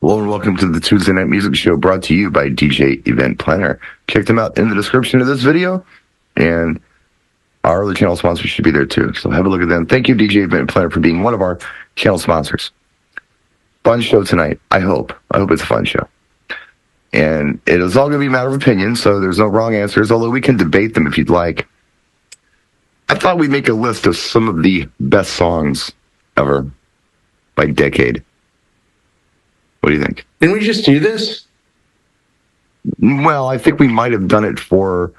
Hello and welcome to the Tuesday Night Music Show brought to you by DJ Event Planner. Check them out in the description of this video, and our other channel sponsors should be there too. So have a look at them. Thank you, DJ Event Planner, for being one of our channel sponsors. Fun show tonight, I hope. I hope it's a fun show. And it is all going to be a matter of opinion, so there's no wrong answers, although we can debate them if you'd like. I thought we'd make a list of some of the best songs ever by decade. What do you think? Didn't we just do this? Well, I think we might have done it for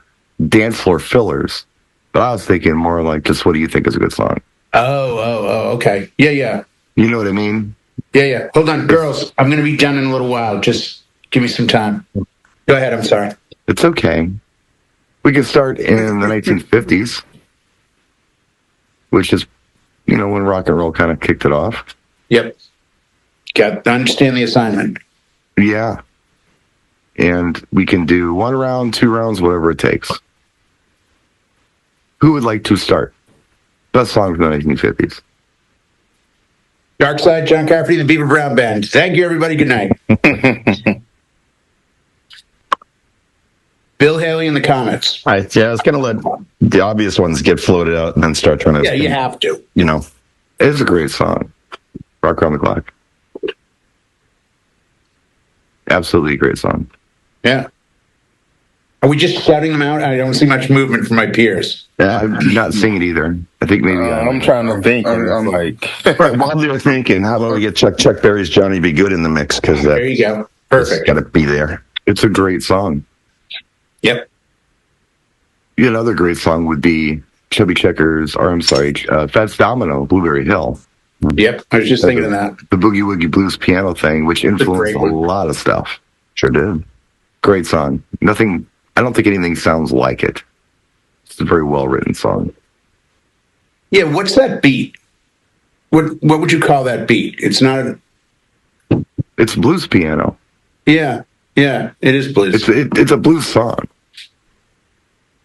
dance floor fillers, but I was thinking more like just what do you think is a good song? Oh, okay. Yeah. You know what I mean? Yeah. Hold on, girls. I'm going to be done in a little while. Just give me some time. Go ahead. I'm sorry. It's okay. We can start in the 1950s, which is, when rock and roll kind of kicked it off. Yep. Got to understand the assignment. Yeah. And we can do 1 round, 2 rounds, whatever it takes. Who would like to start? Best song from the 1950s. Dark Side, John Carpenter, the Beaver Brown Band. Thank you, everybody. Good night. Bill Haley and the Comets. I was going to let the obvious ones get floated out and then start trying to... Yeah, you have to. It's a great song. Rock Around the Clock. Absolutely a great song. Yeah. Are we just shouting them out? I don't see much movement from my peers. Yeah, I'm not singing either. I think maybe I'm trying to think. I'm like, right, while they're thinking, how about we get Chuck Berry's Johnny B. Good in the mix? Because there you go. Perfect. Got to be there. It's a great song. Yep. Another great song would be Chubby Checkers, Fats Domino, Blueberry Hill. Yep, I was just thinking of that. The Boogie Woogie Blues piano thing, which influenced a lot of stuff. Sure did. Great song. I don't think anything sounds like it. It's a very well-written song. Yeah, what's that beat? What would you call that beat? It's not... It's blues piano. Yeah, it is blues. It's a blues song.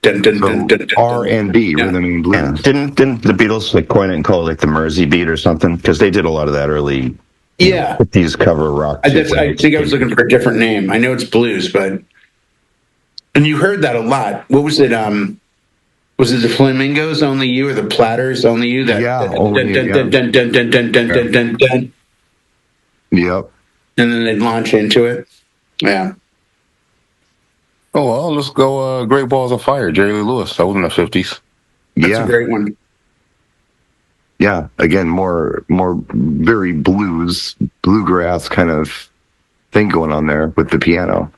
Dun, dun, dun, dun, dun, R&B, rhythm and blues. Yeah. Didn't the Beatles coin it and call it like the Mersey beat or something? Because they did a lot of that early. Yeah, 50s cover rock. I think I was looking for a different name. I know it's blues, and you heard that a lot. What was it? Was it the Flamingos, Only You, or the Platters, Only You? Yep. And then they'd launch into it. Yeah. Oh, well, let's go Great Balls of Fire, Jerry Lee Lewis. That was in the 50s. That's a great one. Yeah, again, more very bluegrass kind of thing going on there with the piano.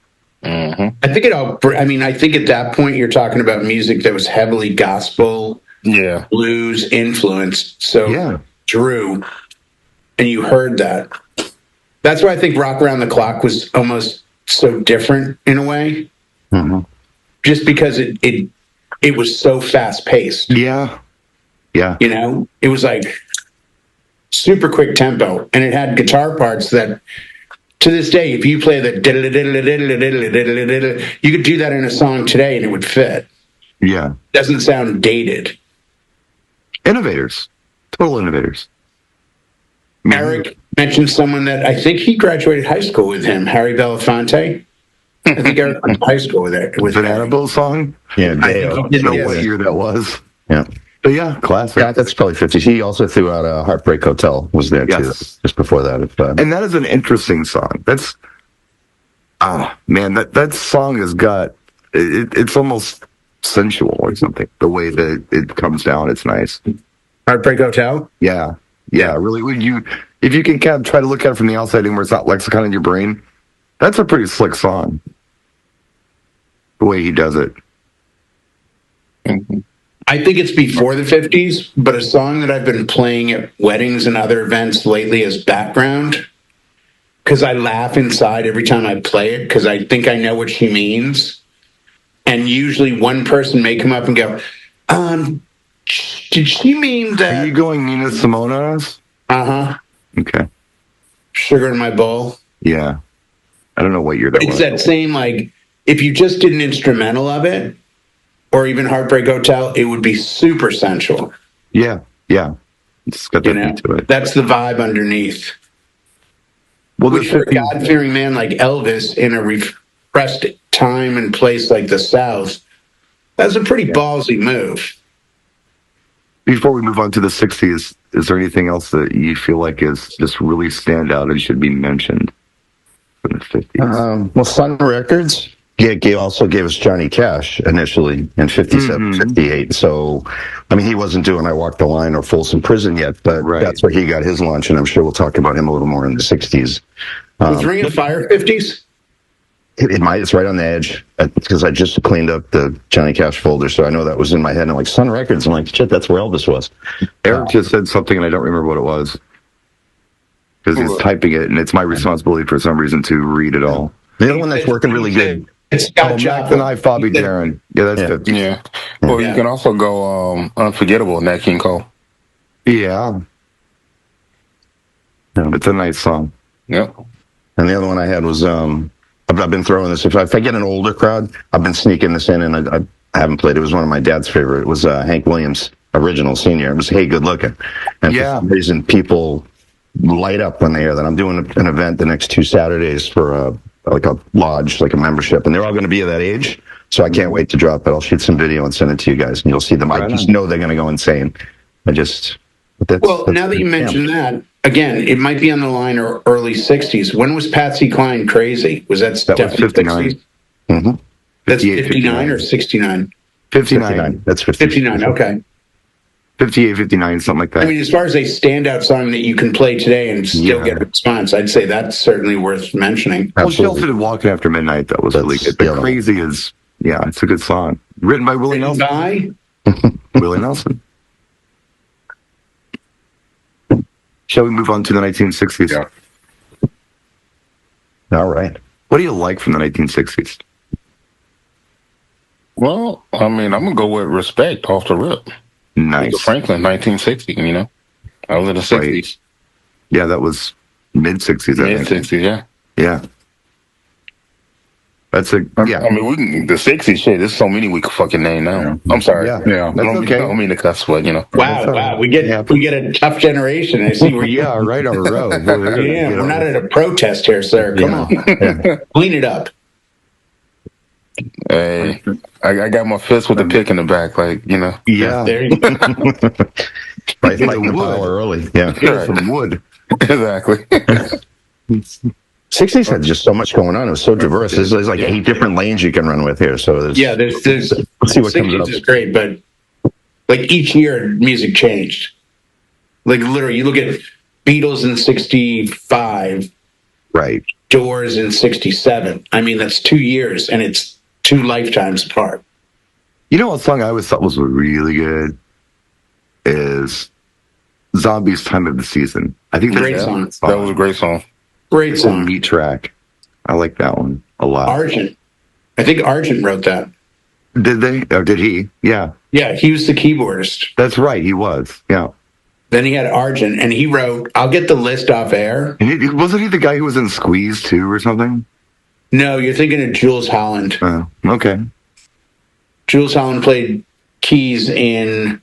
Mm-hmm. I think at that point you're talking about music that was heavily gospel, blues influenced. So Drew, and you heard that. That's why I think Rock Around the Clock was almost so different in a way. Mm-hmm. Just because it was so fast paced. Yeah. It was like super quick tempo, and it had guitar parts that, to this day, if you play the you could do that in a song today and it would fit. Yeah, doesn't sound dated. Innovators, total innovators. Eric mentioned someone that I think he graduated high school with him, Harry Belafonte. I think Eric went to high school with it. With Banana Boat song. Yeah, I didn't know what year that was. Yeah. But yeah, classic. Yeah, that's probably 50s. He also threw out a Heartbreak Hotel, was there too, just before that. And that is an interesting song. That's, that song has got, it's almost sensual or something. The way that it comes down, it's nice. Heartbreak Hotel? Yeah, really. If you can kind of try to look at it from the outside and where it's not lexicon in your brain, that's a pretty slick song. The way he does it. Mm-hmm. I think it's before the 50s, but a song that I've been playing at weddings and other events lately as background, because I laugh inside every time I play it, because I think I know what she means. And usually one person may come up and go, did she mean that? Are you going Nina Simone on us? Uh-huh. Okay. Sugar in My Bowl? Yeah. I don't know what year that was. It's that same, if you just did an instrumental of it, or even Heartbreak Hotel, it would be super sensual. Yeah. It's got that beat to it. That's the vibe underneath. Well, Which the for a 50s. God-fearing man like Elvis in a repressed time and place like the South, that's a pretty ballsy move. Before we move on to the 60s, is there anything else that you feel like is just really stand out and should be mentioned from the 50s? Well, Sun Records also gave us Johnny Cash initially in 57, 58. So, I mean, he wasn't doing I Walk the Line or Folsom Prison yet, but that's where he got his launch, and I'm sure we'll talk about him a little more in the 60s. Was Ring of Fire 50s? It's right on the edge because I just cleaned up the Johnny Cash folder, so I know that was in my head. And I'm like, Sun Records. I'm like, shit, that's where Elvis was. Eric just said something, and I don't remember what it was because he's typing it, and it's my responsibility for some reason to read it all. The other one that's working really good. It's Scott Max and I, Bobby Darin. Yeah, that's 50. Yeah. Well, you can also go Unforgettable, Nat King Cole. Yeah. It's a nice song. Yep. And the other one I had was I've been throwing this. If I get an older crowd, I've been sneaking this in, and I haven't played. It was one of my dad's favorite. It was Hank Williams, original senior. It was Hey Good Looking. And for some reason, people light up when they hear that. I'm doing an event the next 2 Saturdays for like a lodge, like a membership, and they're all going to be of that age. So I can't wait to drop it. I'll shoot some video and send it to you guys, and you'll see them. I just know they're going to go insane. Well, now that you mention that, again, it might be on the line or early 60s. When was Patsy Cline Crazy? Was that was 59. 60s? That's 59 or 69? 59. That's 59, okay. 58, 59, something like that. I mean, as far as a standout song that you can play today and still get a response, I'd say that's certainly worth mentioning. Well, she also did Walking After Midnight. That was really good. But Crazy is, it's a good song. Written by Willie Nelson. Willie Nelson. Shall we move on to the 1960s? Yeah. All right. What do you like from the 1960s? Well, I mean, I'm going to go with Respect off the rip. Nice. Franklin, 1960, I was in the 60s. Yeah, that was mid-60s, I think. Mid-60s, yeah. Yeah. That's I mean, the 60s, shit, there's so many we could fucking name now. Yeah. I'm sorry. Yeah. That's okay. I don't mean to cuss, but, Wow. We get a tough generation. I see where you are right on the road. We're not at a protest here, sir. Come on. Clean it up. Hey, I got my fist with the pick in the back, Yeah. There you go. Right, lighting the power early. Yeah. Some wood. Exactly. 60s had just so much going on. It was so diverse. There's like 8 different lanes you can run with here. So there's let's see what comes up. Is great, but like each year music changed. Like literally, you look at Beatles in 65, right? Doors in 67. I mean, that's 2 years, and it's 2 lifetimes apart. You know what song I always thought was really good is Zombies' Time of the Season. I think great song. That was a great song. Great song. Neat track. I like that one a lot. Argent. I think Argent wrote that. Did they? Or did he? Yeah. Yeah, he was the keyboardist. That's right. He was. Yeah. Then he had Argent, and he wrote, I'll get the list off air. And wasn't he the guy who was in Squeeze, too, or something? No, you're thinking of Jules Holland. Oh, okay. Jules Holland played keys in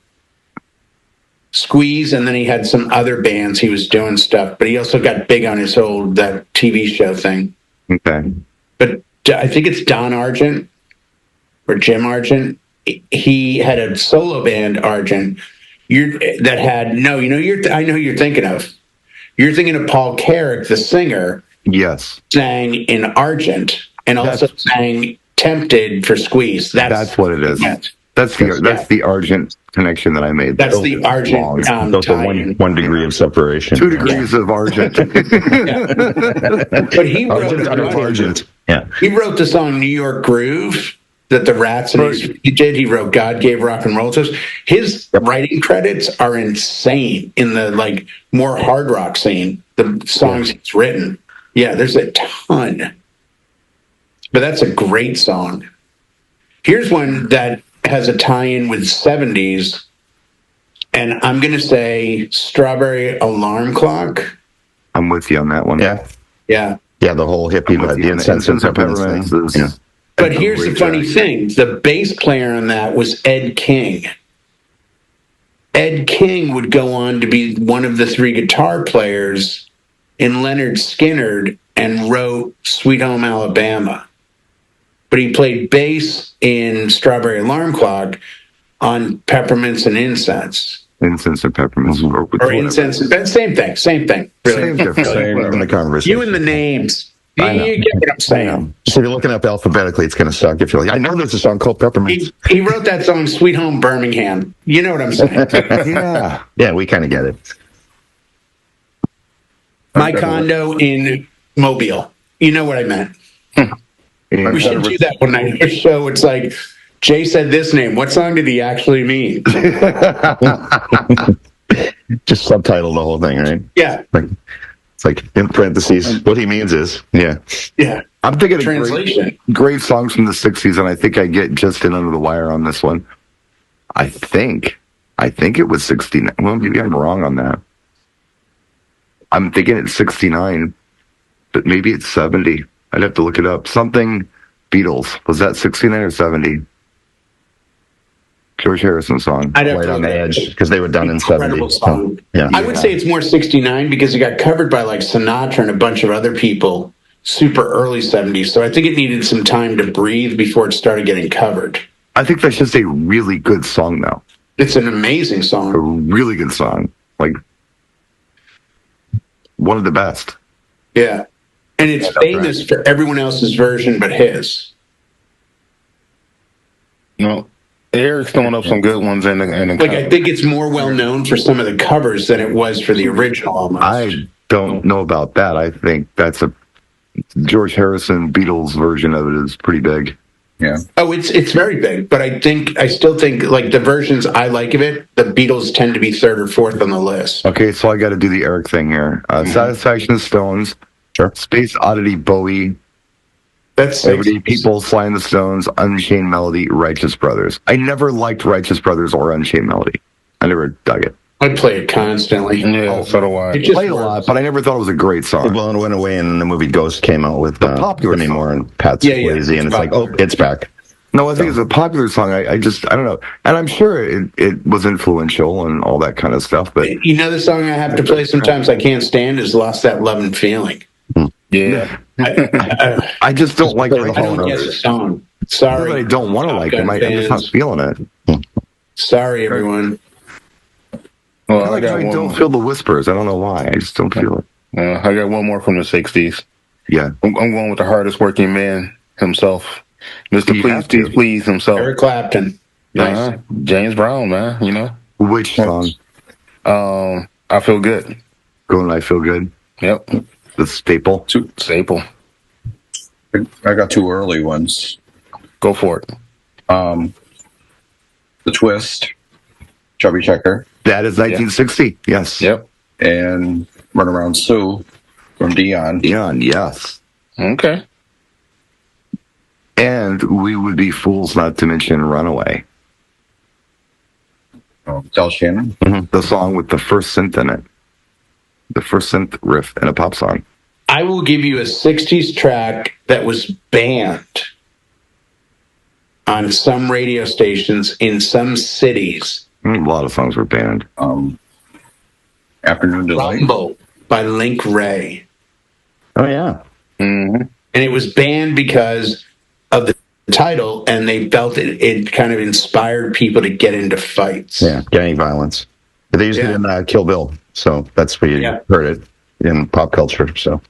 Squeeze, and then he had some other bands he was doing stuff, but he also got big on his that TV show thing. Okay. But I think it's Don Argent or Jim Argent. He had a solo band, Argent, I know you're thinking of. You're thinking of Paul Carrick, the singer. Yes. Sang in Argent and also sang Tempted for Squeeze. That's what it is. That's the Argent connection that I made. That's the Argent. Those are one degree of separation. 2 degrees of Argent. But he wrote Argent. Yeah. He wrote the song New York Groove that the Rats he did. He wrote God Gave Rock and Roll to Us. His writing credits are insane in the more hard rock scene. The songs he's written. Yeah, there's a ton. But that's a great song. Here's one that has a tie-in with 70s, and I'm going to say Strawberry Alarm Clock. I'm with you on that one. Yeah. Yeah, the whole hippie, the incense and peppermint thing. Yeah. But here's the funny thing. The bass player on that was Ed King. Ed King would go on to be one of the 3 guitar players in Leonard Skinner and wrote Sweet Home Alabama. But he played bass in Strawberry Alarm Clock on Peppermints and Incense. Incense and peppermints. Or incense, same thing, really. Same difference. Same in the conversation. You and the names. I know. You get what I'm saying. So if you're looking up alphabetically, it's going to suck if you're like, I know there's a song called Peppermint. He wrote that song, Sweet Home Birmingham. You know what I'm saying? Yeah, we kind of get it. My condo in Mobile. You know what I meant. We should do that one night on the show. It's like, Jay said this name. What song did he actually mean? Just subtitle the whole thing, right? Yeah. It's like in parentheses. What he means is, yeah. I'm thinking of Translation. great songs from the 60s, and I think I get just in under the wire on this one. I think it was 69. Well, maybe I'm wrong on that. I'm thinking it's 69, but maybe it's 70. I'd have to look it up. Something Beatles. Was that 69 or 70? George Harrison song. I'd have Right to on the look edge, because they were done in 70. Incredible song. Yeah. I would say it's more 69 because it got covered by like Sinatra and a bunch of other people super early 70s. So I think it needed some time to breathe before it started getting covered. I think that's just a really good song, though. It's an amazing A song. really good song. Like, one of the best. Yeah. And it's famous for everyone else's version but his. No, Eric's throwing up some good ones in the Like, I think it's more well known for some of the covers than it was for the original almost. I don't know about that. I think that's a George Harrison Beatles version of it is pretty big. Yeah. Oh, it's very big, but I still think like the versions I like of it, the Beatles tend to be third or fourth on the list. Okay, so I got to do the Eric thing here. Satisfaction of Stones. Sure. Space Oddity Bowie. That's Everyday People, Sly and the Stones, Unchained Melody, Righteous Brothers. I never liked Righteous Brothers or Unchained Melody. I never dug it. I play it constantly. Yeah, so do I. It just Played a lot, but I never thought it was a great song. Well, it went away, and the movie Ghost came out with popular Demi song. Moore and Pat Yeah, yeah, Swayze, and it's like, popular. oh, it's back. No, I think it's a popular song. I don't know. And I'm sure it was influential and all that kind of stuff, but You know the song I have to play sometimes I can't stand is Lost That Love and Feeling. Yeah. I just don't like I don't get the song. Sorry. I don't want to like them. I'm just not feeling it. Sorry, everyone. Well, I got one don't more. feel the whispers. I don't know why. I just don't feel it. I got one more from the 60s. Yeah. I'm going with the hardest working man himself. Mr. You Please, have to. Please, Please himself. Eric Clapton. Nice. James Brown, man, you know. Which song? I Feel Good. Going I Feel Good. Yep. The staple. Staple. I got two early ones. Go for it. The Twist, Chubby Checker, That is 1960. Yes. Yep. and Runaround Sue from Dion. Dion, yes. Okay. And we would be fools not to mention Runaway. Del Shannon. The song with the first synth in it. The first synth riff in a pop song. I will give you a 60s track that was banned on some radio stations in some cities. A lot of songs were banned. Afternoon Delight. Rumble by Link Ray. Oh, yeah. Mm-hmm. And it was banned because of the title, and they felt it kind of inspired people to get into fights. Yeah, gang violence. But they used it in Kill Bill, so that's where you heard it in pop culture. So,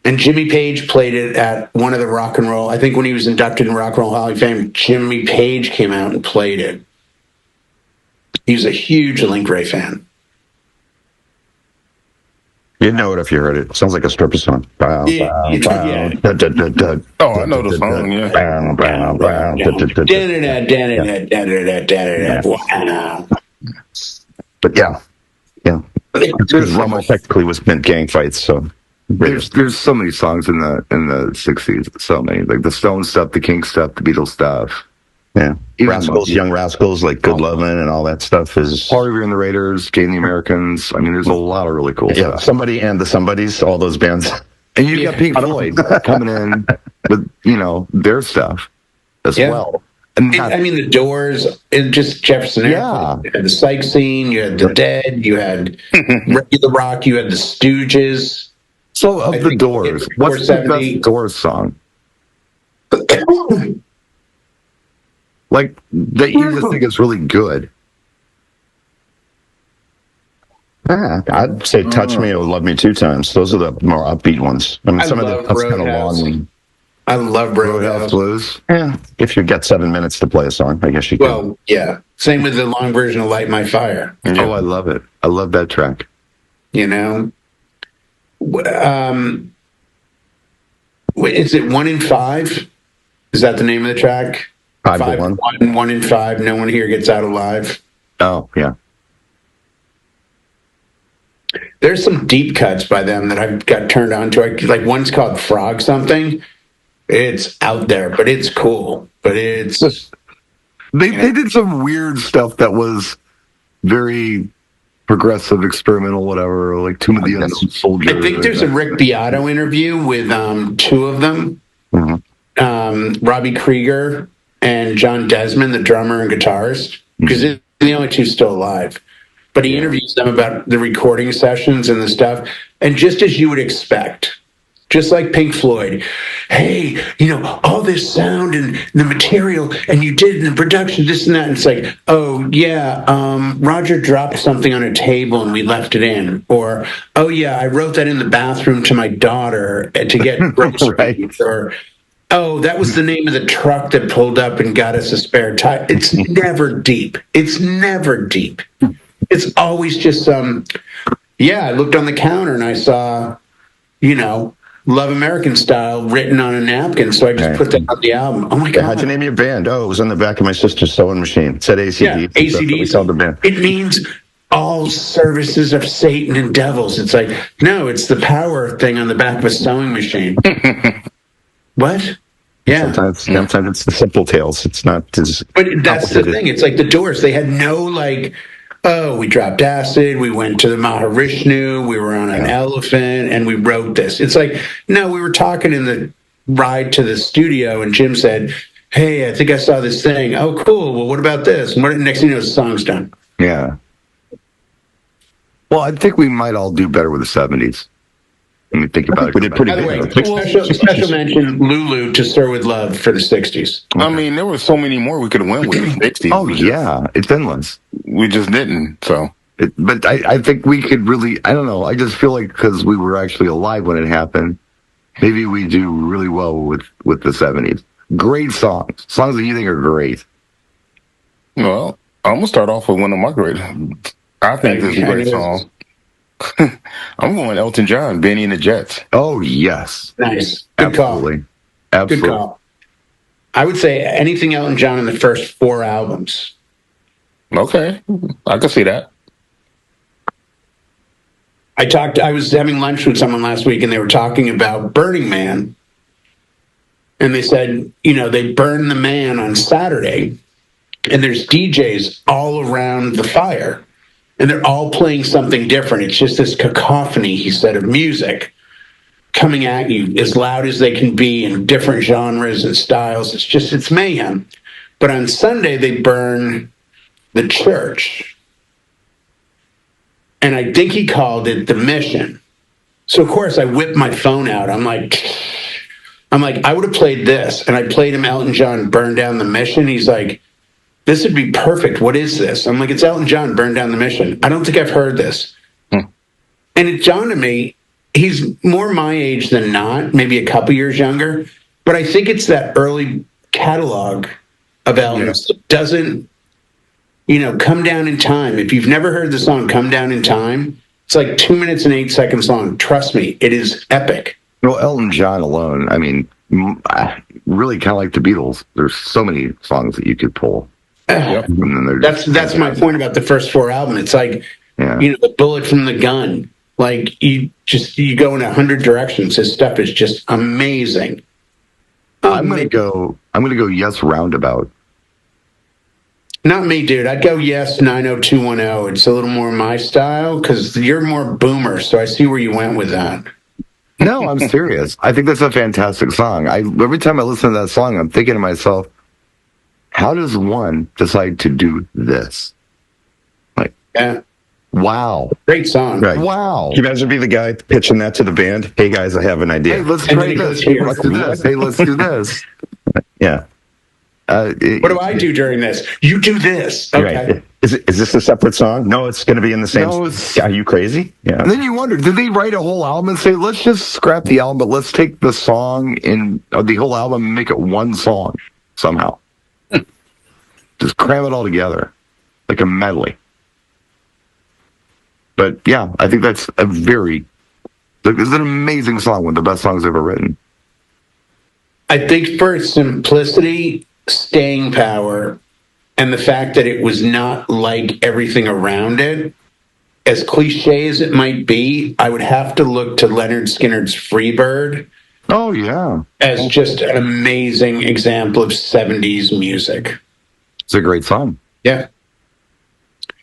And Jimmy Page played it at one of the rock and roll. I think when he was inducted in Rock and Roll Hall of Fame, Jimmy Page came out and played it. He was a huge Link Ray fan. you'd know it if you heard it. Sounds like a stripper song. Bow, Yeah, bow, yeah. bow, da, da, da, da, Oh, I know the song, yeah. bow, bow, bow, da, da, da, da. Wow. But yeah. Because Rumble technically was meant gang fights, so. There's so many songs in the 60s. So many. Like the Stone stuff, the King stuff, the Beatles stuff. Yeah. Even Rascals, Young Rascals, like Good Lovin' and all that stuff is. Party and the Raiders, Jay and the Americans. I mean, there's a lot of really cool Yeah, stuff. Somebody and the Somebodies, all those bands. And you've got Pink Floyd coming in with, their stuff as well. I mean, the Doors, and just Jefferson Airplane. You had the Psych Scene, you had the Dead, you had Regular Rock, you had the Stooges. So, of the Doors, what's the best Doors song? Like, that you just think is really good. I'd say Touch Me or Love Me Two Times. Those are the more upbeat ones. I mean, some of the stuff's kind of long. I love Roadhouse Blues. Yeah, if you get 7 minutes to play a song, I guess you can. Well, yeah. Same with the long version of Light My Fire. Yeah. Oh, I love it. I love that track. You know? Is it 1 in 5? Is that the name of the track? 5 to 1. 1 in 5. No one here gets out alive. Oh, yeah. There's some deep cuts by them that I've got turned on to. Like one's called Frog Something. It's out there, but it's cool. But it's they did some weird stuff that was very progressive, experimental, whatever. Like Tomb of the Unknown Soldier. I think there's a Rick Beato interview with two of them, Robbie Krieger and John Desmond, the drummer and guitarist, because they're the only two still alive. But he interviews them about the recording sessions and the stuff. And just as you would expect, just like Pink Floyd, hey, all this sound and the material, and you did in the production, this and that. And it's like, oh, yeah, Roger dropped something on a table and we left it in. Or, oh, yeah, I wrote that in the bathroom to my daughter to get groceries. Right. Or, oh, that was the name of the truck that pulled up and got us a spare tire. It's never deep. It's never deep. It's always just I looked on the counter and I saw, Love American Style written on a napkin, so I just put that on the album. Oh my God. How'd you name your band? Oh, it was on the back of my sister's sewing machine. It said ACD. Yeah, ACD. It means all services of Satan and devils. It's like, no, it's the power thing on the back of a sewing machine. What? Yeah. Sometimes it's the simple tales. It's not as... But that's the thing. It's like the Doors. They had no, we dropped acid, we went to the Maharishnu, we were on an elephant, and we wrote this. It's like, no, we were talking in the ride to the studio, and Jim said, hey, I think I saw this thing. Oh, cool. Well, what about this? And next thing you know, the song's done. Yeah. Well, I think we might all do better with the 70s. When you think about it. We did pretty good. By the way, special mention, Lulu to Stir With Love for the 60s. I mean, there were so many more we could have went with the 60s. Oh, yeah. It's endless. We just didn't, so. But I think we could really, I don't know, I just feel like because we were actually alive when it happened, maybe we do really well with the 70s. Great songs. Songs that you think are great. Well, I'm going to start off with one of my great. I think this is a great song. I'm going Elton John, Benny and the Jets. Oh, yes. Nice. Good Absolutely. Call. Absolutely. Good call. I would say anything Elton John in the first 4 albums. Okay. I can see that. I was having lunch with someone last week and they were talking about Burning Man. And they said, they burn the man on Saturday and there's DJs all around the fire. And they're all playing something different. It's just this cacophony, he said, of music coming at you as loud as they can be in different genres and styles. It's mayhem. But on Sunday, they burn the church. And I think he called it the Mission. So, of course, I whipped my phone out. I'm like, I would have played this. And I played him Elton John, Burn Down the Mission. He's like, this would be perfect. What is this? I'm like, it's Elton John, Burn Down the Mission. I don't think I've heard this. And it dawned on me, he's more my age than not, maybe a couple years younger. But I think it's that early catalog of Elton's that doesn't, Come Down in Time. If you've never heard the song Come Down in Time, it's like 2 minutes and 8 seconds long. Trust me, it is epic. Well, Elton John alone, I mean, really kind of like the Beatles. There's so many songs that you could pull. That's my point about the first 4 albums. It's like, the bullet from the gun. Like you go in 100 directions. His stuff is just amazing. I'm gonna go Yes Roundabout. Not me, dude. I'd go Yes 90210. It's a little more my style because you're more boomer. So I see where you went with that. No, I'm serious. I think that's a fantastic song. Every time I listen to that song, I'm thinking to myself, how does one decide to do this? Like, Yeah. wow. Great song. Right. Wow. Can you imagine be the guy pitching that to the band? Hey guys, I have an idea. Hey, let's And try then it this. goes Hey, here. let's do this. Hey, let's do this. Yeah. What do I do during this? You do this. Okay. Right. Is this a separate song? No, it's going to be in the same. No, Are you crazy? Yeah. And then you wonder, did they write a whole album and say, let's just scrap the album, but let's take the song in the whole album and make it one song somehow? Just cram it all together like a medley. But yeah, I think that's it's an amazing song, one of the best songs ever written. I think for its simplicity, staying power, and the fact that it was not like everything around it, as cliche as it might be, I would have to look to Leonard Skinner's Freebird Oh, yeah. as just an amazing example of 70s music. It's a great song. Yeah.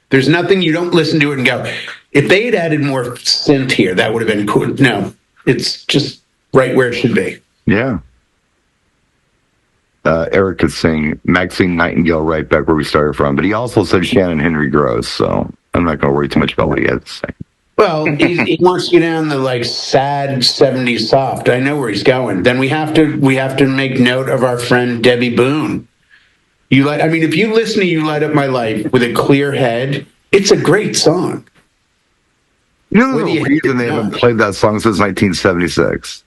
There's nothing, you don't listen to it and go, if they had added more synth here, that would have been cool. No, it's just right where it should be. Yeah. Eric could sing Maxine Nightingale right back where we started from, but he also said Shannon Henry Gross, so I'm not going to worry too much about what he has to say. Well, he wants to get down the like sad 70s soft. I know where he's going. Then we have to make note of our friend Debbie Boone. If you listen to You Light Up My Life with a clear head, it's a great song. You know the reason they haven't played that song since 1976?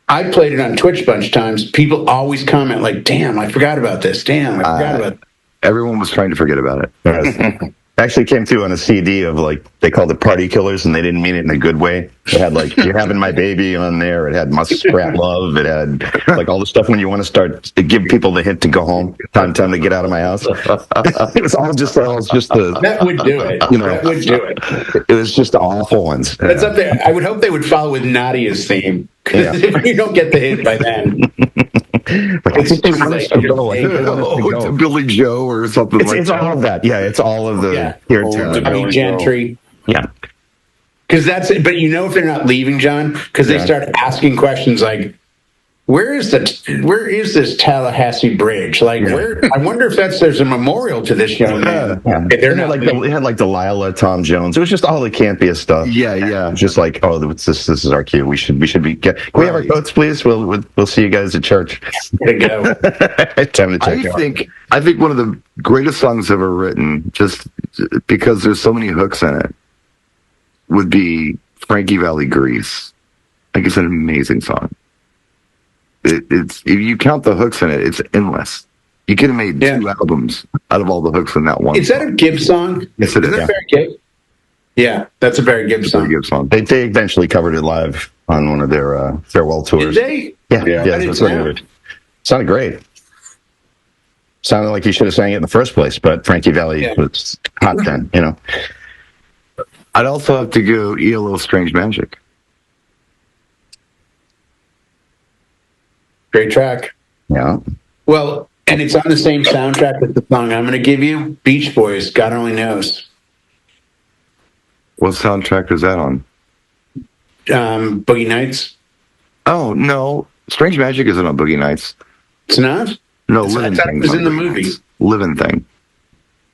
I played it on Twitch a bunch of times. People always comment like, damn, I forgot about this. Damn, I forgot about that. Everyone was trying to forget about it. Actually came through on a CD of like, they called it Party Killers and they didn't mean it in a good way. It had like, You're Having My Baby on there. It had Muskrat Love. It had like all the stuff when you want to start to give people the hint to go home. Time to get out of my house. It was all just the. That would do it. That would do it. It was just the awful ones. That's up there. I would hope they would follow with Nadia's theme. Because if you don't get the hint by then. Like, I think they want us to go. I think they want us to go. Billy Joe or something like that. It's all of that. Yeah, it's all of the here Bobby Gentry. Yeah. Because that's it. But you know if they're not leaving, John, because they start asking questions like, where is this Tallahassee Bridge? Like, where? I wonder if there's a memorial to this young man. Yeah. They're not it had like Delilah, Tom Jones. It was just all the campiest stuff. Yeah. Just like, oh, this is our cue. We should be. Can we have our coats, please? We'll see you guys at church. There you go. Time to check out. I think one of the greatest songs ever written, just because there's so many hooks in it, would be Frankie Valli Grease. I think it's an amazing song. It's if you count the hooks in it, it's endless. You could have made 2 albums out of all the hooks in that one. Is that a Gibbs song? Yes, it is. Is that very Gibbs? Yeah, that's a very Gibbs song. Very Gibbs song. They eventually covered it live on one of their farewell tours. Did they? Yeah. That's what it sounded great. Sounded like he should have sang it in the first place, but Frankie Valli was hot then, I'd also have to go Eat a Little Strange Magic. Great track. Yeah. Well, and it's on the same soundtrack as the song I'm going to give you, Beach Boys, God Only Knows. What soundtrack is that on? Boogie Nights. Oh, no. Strange Magic isn't on Boogie Nights. It's not? No, I Living thought Thing. it was in the movie. Living Thing.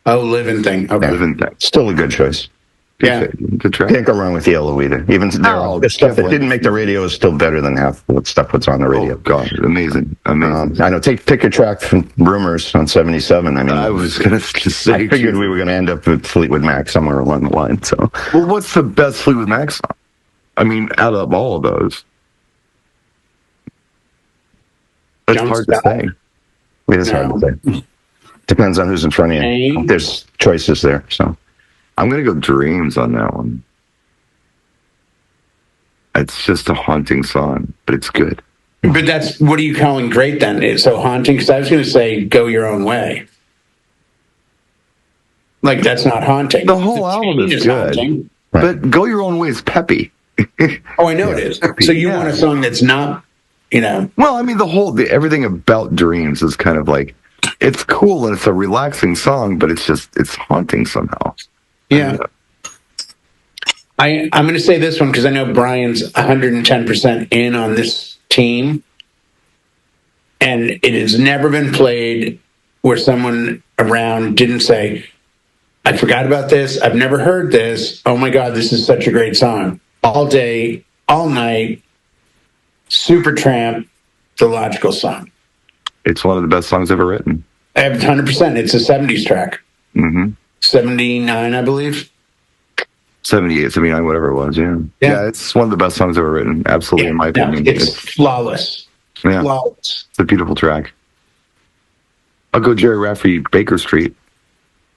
Oh, Living Thing. Okay. Living Thing. Still a good choice. Yeah. Good track. Can't go wrong with Yellow either. Even the stuff that didn't make the radio is still better than half what stuff that's on the radio. Oh, God. Amazing. I know. Pick a track from Rumors on 77. I mean, I was going to say. I figured we were going to end up with Fleetwood Mac somewhere along the line. So, well, what's the best Fleetwood Mac song? I mean, out of all of those, that's hard to say. It is hard to say. Depends on who's in front of you. There's choices there. So, I'm going to go Dreams on that one. It's just a haunting song, but it's good. But what are you calling great then? It's so haunting? Because I was going to say Go Your Own Way. Like, that's not haunting. The whole album is good. Haunting. But Go Your Own Way is peppy. Oh, I know it is. So you want a song that's not, Well, I mean, everything about Dreams is kind of like, it's cool and it's a relaxing song, but it's haunting somehow. Yeah. I'm going to say this one because I know Brian's 110% in on this team. And it has never been played where someone around didn't say, I forgot about this. I've never heard this. Oh my God, this is such a great song. All day, all night, Supertramp, the Logical song. It's one of the best songs ever written. 100%. It's a 70s track. Mm-hmm. 79, I believe. 78, 79, whatever it was, yeah. It's one of the best songs ever written, absolutely, in my opinion. It's flawless. Yeah. Flawless. It's a beautiful track. I'll go Jerry Rafferty, Baker Street.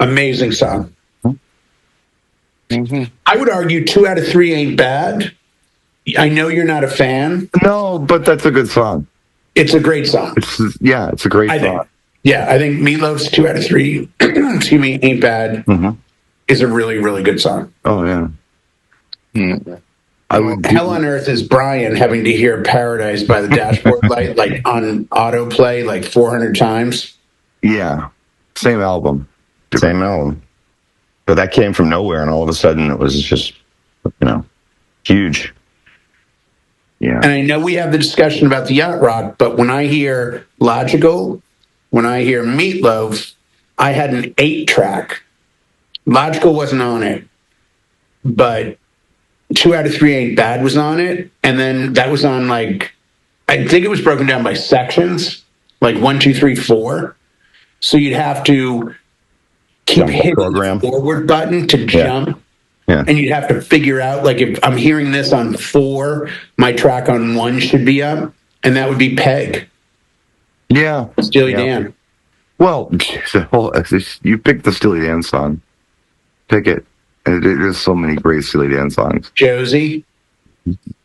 Amazing song. Mm-hmm. I would argue 2 out of 3 ain't bad. I know you're not a fan. No, but that's a good song. It's a great song. It's a great song. I think Meatloaf's 2 out of 3, excuse me, ain't bad, is a really, really good song. Oh, yeah. Mm-hmm. Hell on Earth is Brian having to hear Paradise by the Dashboard Light like on autoplay like 400 times. Yeah. Same album. Same album. But that came from nowhere, and all of a sudden it was just, huge. Yeah. And I know we have the discussion about the yacht rock, but when I hear Logical, when I hear Meatloaf, I had an 8-track. Logical wasn't on it, but 2 out of 3 ain't bad was on it. And then that was on I think it was broken down by sections, like 1, 2, 3, 4. So you'd have to keep hitting the forward button to jump. Yeah. And you'd have to figure out, if I'm hearing this on 4, my track on 1 should be up. And that would be Peg. Yeah. Steely Dan. Well, you picked the Steely Dan song. Pick it. There's so many great Steely Dan songs. Josie.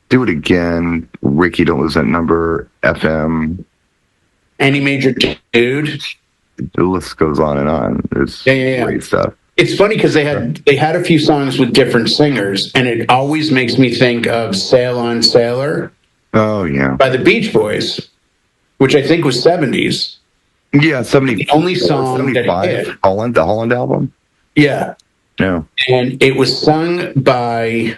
Do It Again. Ricky, Don't Lose That Number. FM. Any Major Dude. The list goes on and on. There's great stuff. It's funny because they had a few songs with different singers, and it always makes me think of Sail On Sailor. Oh, yeah. By the Beach Boys, which I think was 70s. Yeah, 70. The only song 75, that hit. The Holland album? Yeah. Yeah. And it was sung by,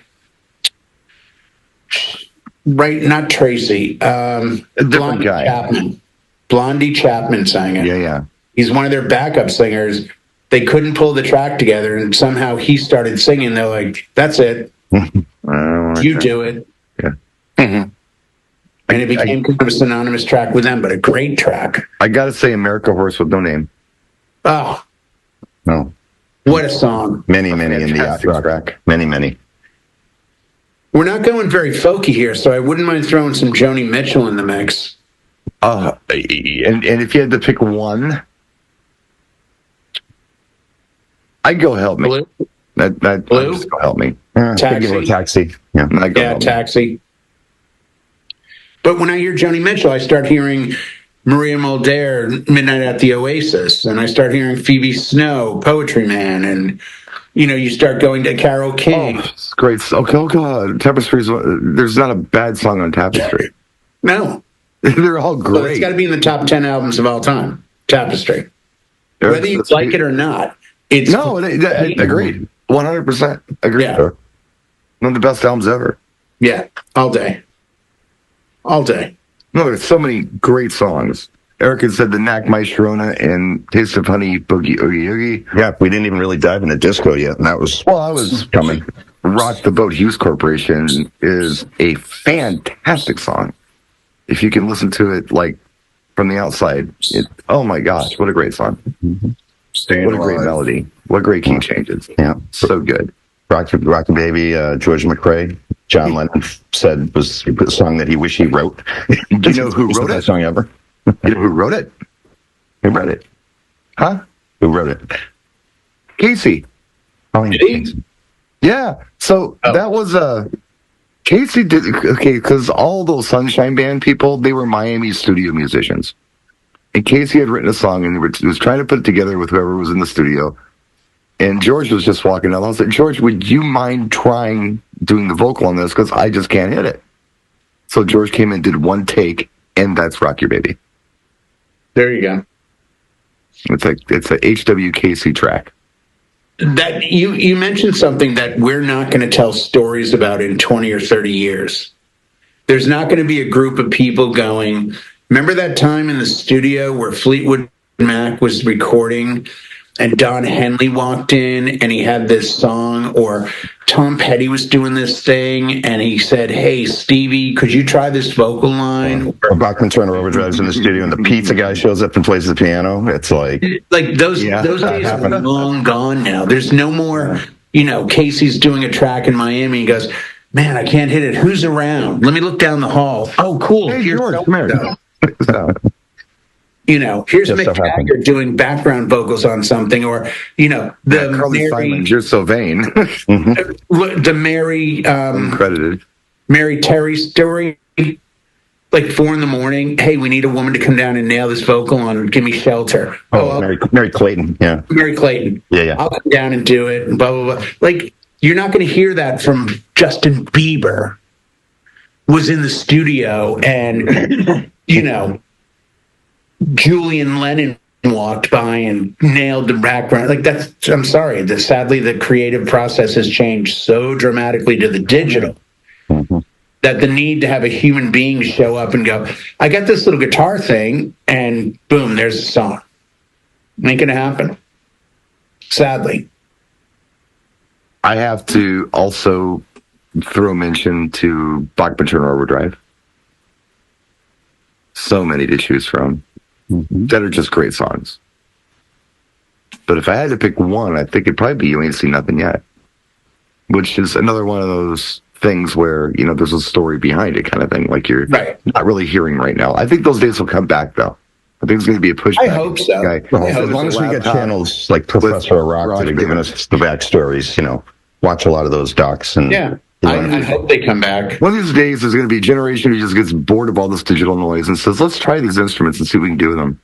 not Tracy. A different Blondie guy. Chapman. Blondie Chapman sang it. Yeah. He's one of their backup singers. They couldn't pull the track together, and somehow he started singing. They're like, that's it. You do it. Yeah. Mm-hmm. And it became kind of a synonymous track with them, but a great track. I got to say America Horse with No Name. Oh. No. What a song. Many in the yacht rock track. Many. We're not going very folky here, so I wouldn't mind throwing some Joni Mitchell in the mix. And if you had to pick one, I'd go Help Me. Blue? Blue? Just go Help Me. Taxi. Yeah, Taxi. But when I hear Joni Mitchell, I start hearing Maria Mulder, Midnight at the Oasis, and I start hearing Phoebe Snow, Poetry Man, and you start going to Carole King. Oh, it's great. Oh God, Tapestry. There's not a bad song on Tapestry. No. They're all great. So it's got to be in the top 10 albums of all time. Tapestry. Whether you like it or not, it's agreed. 100% agreed. Yeah. One of the best albums ever. Yeah, all day. No, there's so many great songs. Erica said the Knack Maestrona and Taste of Honey, Boogie Oogie Oogie. Yeah, we didn't even really dive into disco yet, and that was I was coming. Rock the Boat Hughes Corporation is a fantastic song. If you can listen to it from the outside, oh my gosh, what a great song. Mm-hmm. What a great melody. What great key changes. Yeah. So good. Rock the Baby, George McRae, John Lennon said was a song that he wished he wrote. Do you know who wrote it? Best song ever. You know who wrote it? Who wrote it? Huh? Who wrote it? Casey. Did he? Yeah. So that was Casey did because all those Sunshine Band people, they were Miami studio musicians. And Casey had written a song and he was trying to put it together with whoever was in the studio. And George was just walking down. I said, George, would you mind trying doing the vocal on this? Because I just can't hit it. So George came in, did one take, and that's Rock Your Baby. There you go. It's a HWKC track. That you mentioned something that we're not going to tell stories about in 20 or 30 years. There's not going to be a group of people going, remember that time in the studio where Fleetwood Mac was recording and Don Henley walked in and he had this song, or Tom Petty was doing this thing and he said, "Hey, Stevie, could you try this vocal line?" Or Bachman Turner Overdrive's in the studio and the pizza guy shows up and plays the piano. It's like those days are long gone now. There's no more, Casey's doing a track in Miami. He goes, "Man, I can't hit it. Who's around? Let me look down the hall. Oh, cool. Hey, Here's George, come here." Here's Mick Jagger doing background vocals on something, or the Carly Simon, "You're So Vain." the Mary Uncredited. Mary Terry story, like 4 a.m. Hey, we need a woman to come down and nail this vocal on "Give Me Shelter." Mary Clayton, yeah. Mary Clayton. Yeah. I'll come down and do it, and blah blah blah. Like, you're not going to hear that from Justin Bieber. Was in the studio and Julian Lennon walked by and nailed the background. Like, I'm sorry. Sadly, the creative process has changed so dramatically to the digital that the need to have a human being show up and go, "I got this little guitar thing," and boom, there's a song. Ain't going to happen. Sadly. I have to also throw mention to Bachman Turner Overdrive. So many to choose from that are just great songs. But if I had to pick one, I think it'd probably be "You Ain't Seen Nothing Yet," which is another one of those things where, there's a story behind it kind of thing, like you're not really hearing right now. I think those days will come back, though. I think it's going to be a pushback. I hope so. As long as we get channels like Professor Rock that are giving us the backstories, watch a lot of those docs. And I hope they come back. One of these days, there's going to be a generation who just gets bored of all this digital noise and says, "Let's try these instruments and see what we can do with them."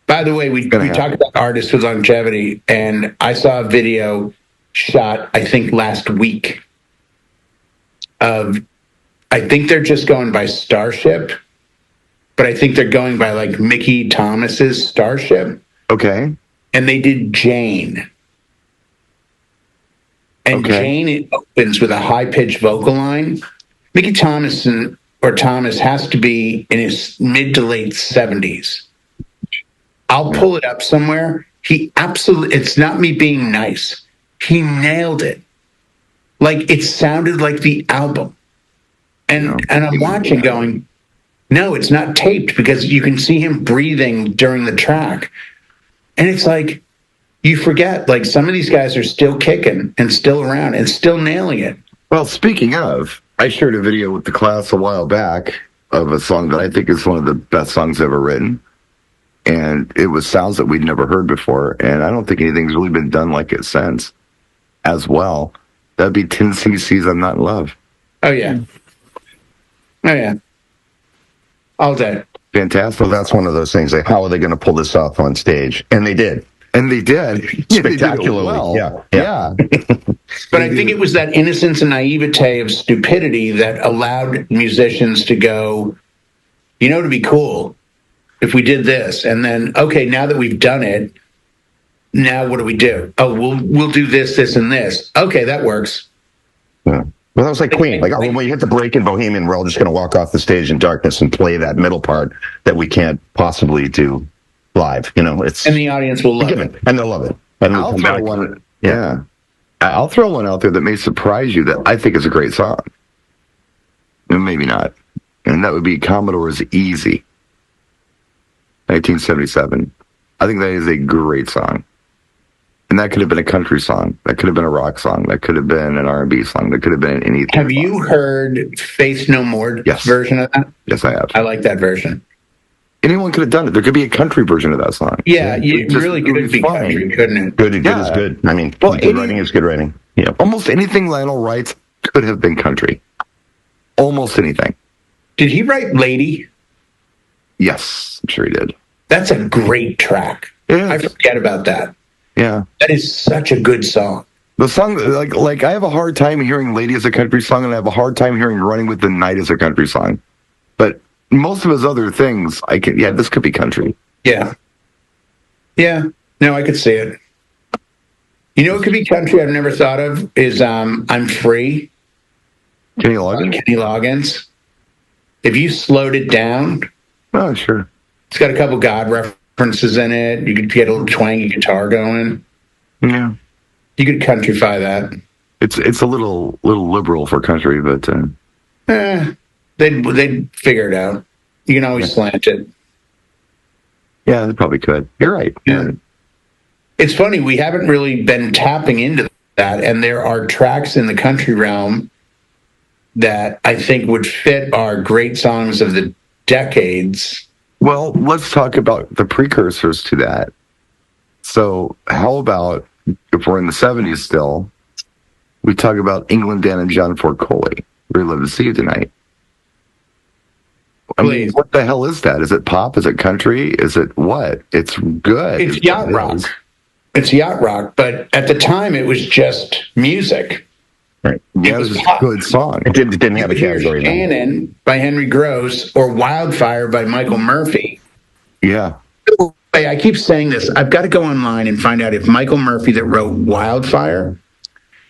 By the way, we talked about artists with longevity, and I saw a video shot, I think, last week of, I think they're just going by Starship, but I think they're going by like Mickey Thomas's Starship. Okay. And they did Jane. And Jane opens with a high-pitched vocal line. Mickey Thomas has to be in his mid to late 70s. I'll pull it up somewhere. It's not me being nice. He nailed it. Like, it sounded like the album. And I'm watching going, no, it's not taped, because you can see him breathing during the track. And it's like, you forget, like, some of these guys are still kicking and still around and still nailing it. Well, speaking of, I shared a video with the class a while back of a song that I think is one of the best songs ever written. And it was sounds that we'd never heard before. And I don't think anything's really been done like it since as well. That'd be 10cc's "I'm Not in Love." Oh, yeah. All day. Fantastic. Well, that's one of those things. Like, how are they going to pull this off on stage? And they did. Spectacularly. Well. Yeah. But I think it was that innocence and naivete of stupidity that allowed musicians to go, to be cool if we did this. And then, okay, now that we've done it, now what do we do? Oh, we'll do this, this, and this. Okay, that works. Yeah. Well, that was like Queen. Like, when you hit the break in Bohemian, we're all just going to walk off the stage in darkness and play that middle part that we can't possibly do live. It's, and the audience will love it. And they'll love it. And I'll throw one. Yeah. I'll throw one out there that may surprise you that I think is a great song. And maybe not. And that would be Commodore's "Easy," 1977. I think that is a great song. And that could have been a country song. That could have been a rock song. That could have been an R&B song. That could have been anything. Have you heard Faith No More version of that? Yes, I have. I like that version. Anyone could have done it. There could be a country version of that song. Yeah, it really could be country, couldn't it? Good is good. I mean, good writing is good writing. Yeah. Almost anything Lionel writes could have been country. Almost anything. Did he write Lady? Yes, I'm sure he did. That's a great track. I forget about that. Yeah. That is such a good song. The song, like I have a hard time hearing "Lady" as a country song, and I have a hard time hearing "Running with the Night" as a country song. But most of his other things, this could be country. Yeah. Yeah. No, I could see it. It could be country I've never thought of is "I'm Free." Kenny Loggins? Kenny Loggins. If you slowed it down. Oh, sure. It's got a couple God differences in it. You could get a little twangy guitar going. Yeah. You could countryfy that. It's a little liberal for country, but They'd figure it out. You can always slant it. yeah, they probably could. You're right. Yeah. It's funny, we haven't really been tapping into that, and there are tracks in the country realm that I think would fit our great songs of the decades. Well, let's talk about the precursors to that. So, how about if we're in the 70s still, we talk about England Dan and John Ford Coley. We'd love to see you tonight. I mean, what the hell is that? Is it pop? Is it country? Is it what? It's good. It's yacht rock. It's yacht rock, but at the time it was just music. Right. Yeah, it was a good song. It didn't have a category. Shannon by Henry Gross or Wildfire by Michael Murphy. Yeah. I keep saying this. I've got to go online and find out if Michael Murphy that wrote Wildfire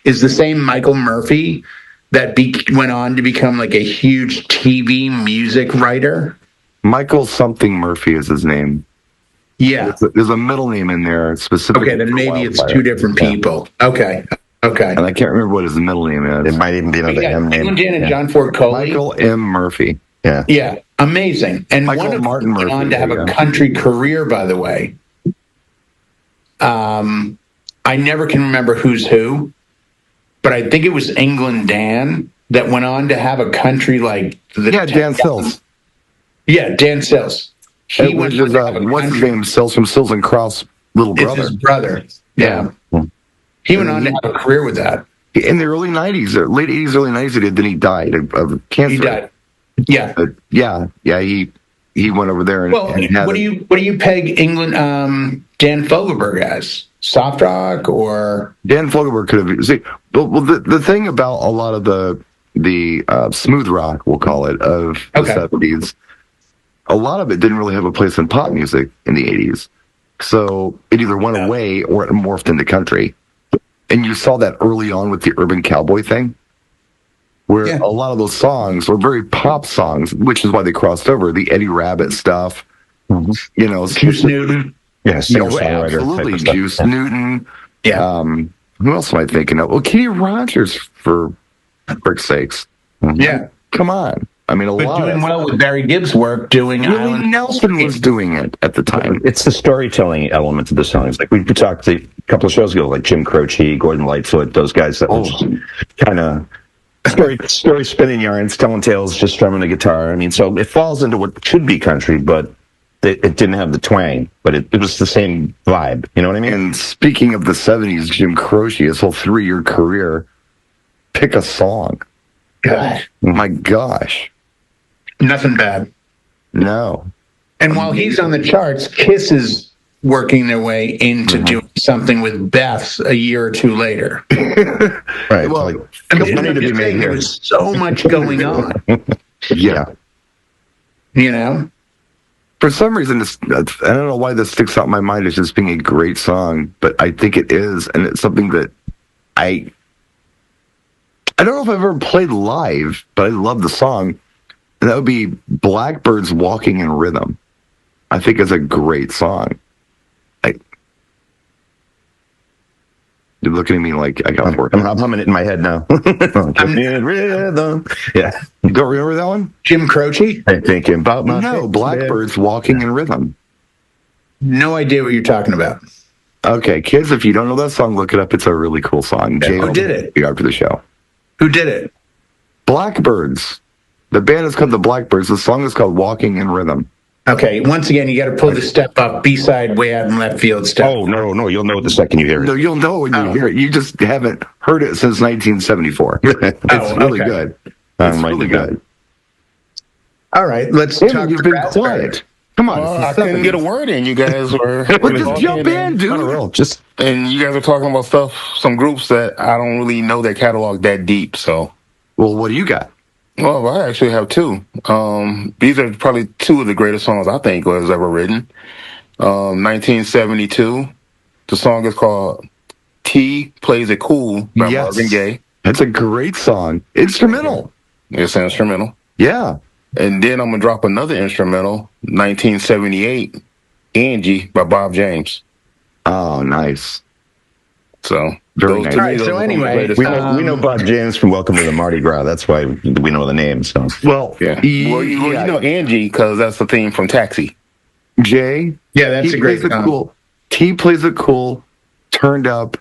is the same Michael Murphy that went on to become like a huge TV music writer. Michael something Murphy is his name. Yeah. There's a middle name in there specifically. Okay, then maybe it's two different people. Yeah. Okay. And I can't remember what his middle name is. It might even be another M name. England Dan and John Ford Coley. Michael M. Murphy. Yeah. Yeah. Amazing. And Michael one of Martin them went Murphy, on to have a country career, by the way. I never can remember who's who, but I think it was England Dan that went on to have a country like Dan Sills. Yeah, Dan Sills. He went what's his name? Sills from Sills and Cross, little brother. It's his brother. Yeah. He went on to have a career with that. In the early 90s, or late 80s, early 90s, he did. Then he died of cancer. He died. Yeah. He went over there and. Well, what do you peg England Dan Fogelberg as? Soft rock or Dan Fogelberg could have. See, well, the thing about a lot of the smooth rock, we'll call it, of the 70s, a lot of it didn't really have a place in pop music in the 80s. So it either went away or it morphed into country. And you saw that early on with the urban cowboy thing, where a lot of those songs were very pop songs, which is why they crossed over. The Eddie Rabbitt stuff, Juice Newton. Yes, absolutely. Juice Newton. Yeah. Who else am I thinking of? Well, Kenny Rogers, for frick's sakes. Yeah. Come on. I mean, lot doing well with Barry Gibb's work, doing Willie Nelson was doing it at the time. It's the storytelling element of the songs. Like we talked a couple of shows ago, like Jim Croce, Gordon Lightfoot, those guys that was kind of story spinning yarns, telling tales, just strumming a guitar. I mean, so it falls into what should be country, but it didn't have the twang, but it was the same vibe. You know what I mean? And speaking of the 70s, Jim Croce, his whole 3-year career, pick a song. God. My gosh. Nothing bad. No. And while he's on the charts, Kiss is working their way into doing something with Beth's a year or two later. Right. Well, money to be made here. There was so much going on. Yeah. For some reason, I don't know why this sticks out in my mind as just being a great song, but I think it is, and it's something that I don't know if I've ever played live, but I love the song. And that would be Blackbird's Walking in Rhythm. I think it's a great song. You're looking at me like I got work. I'm humming it in my head now. I'm in rhythm. Yeah. You don't remember that one? Jim Croce? I'm thinking about my... No, Blackbird's Walking in Rhythm. No idea what you're talking about. Okay, kids, if you don't know that song, look it up. It's a really cool song. Who did it? After the show. Who did it? Blackbirds. The band is called the Blackbirds. The song is called Walking in Rhythm. Okay, once again, you got to pull the step up, B-side, way out in left field step. Oh, no, you'll know it the second you hear it. No, you'll know when you hear it. You just haven't heard it since 1974. It's really good. It's really good. All right, let's talk. You've been quiet. Come on. I couldn't get a word in. You guys were... just jump in, dude. And you guys are talking about some groups that I don't really know their catalog that deep, so... Well, what do you got? Well, I actually have two. These are probably two of the greatest songs I think was ever written. 1972. The song is called T Plays It Cool by Marvin Gaye. That's a great song. Instrumental. It's instrumental. Yeah. And then I'm going to drop another instrumental, 1978, Angie by Bob James. Oh, nice. So Very nice. All right, so anyway, We know Bob James from Welcome to the Mardi Gras. That's why we know the name. So Well, yeah. Well, you know Angie because that's the theme from Taxi. Jay. Yeah, that's a great song. He plays it cool, turned up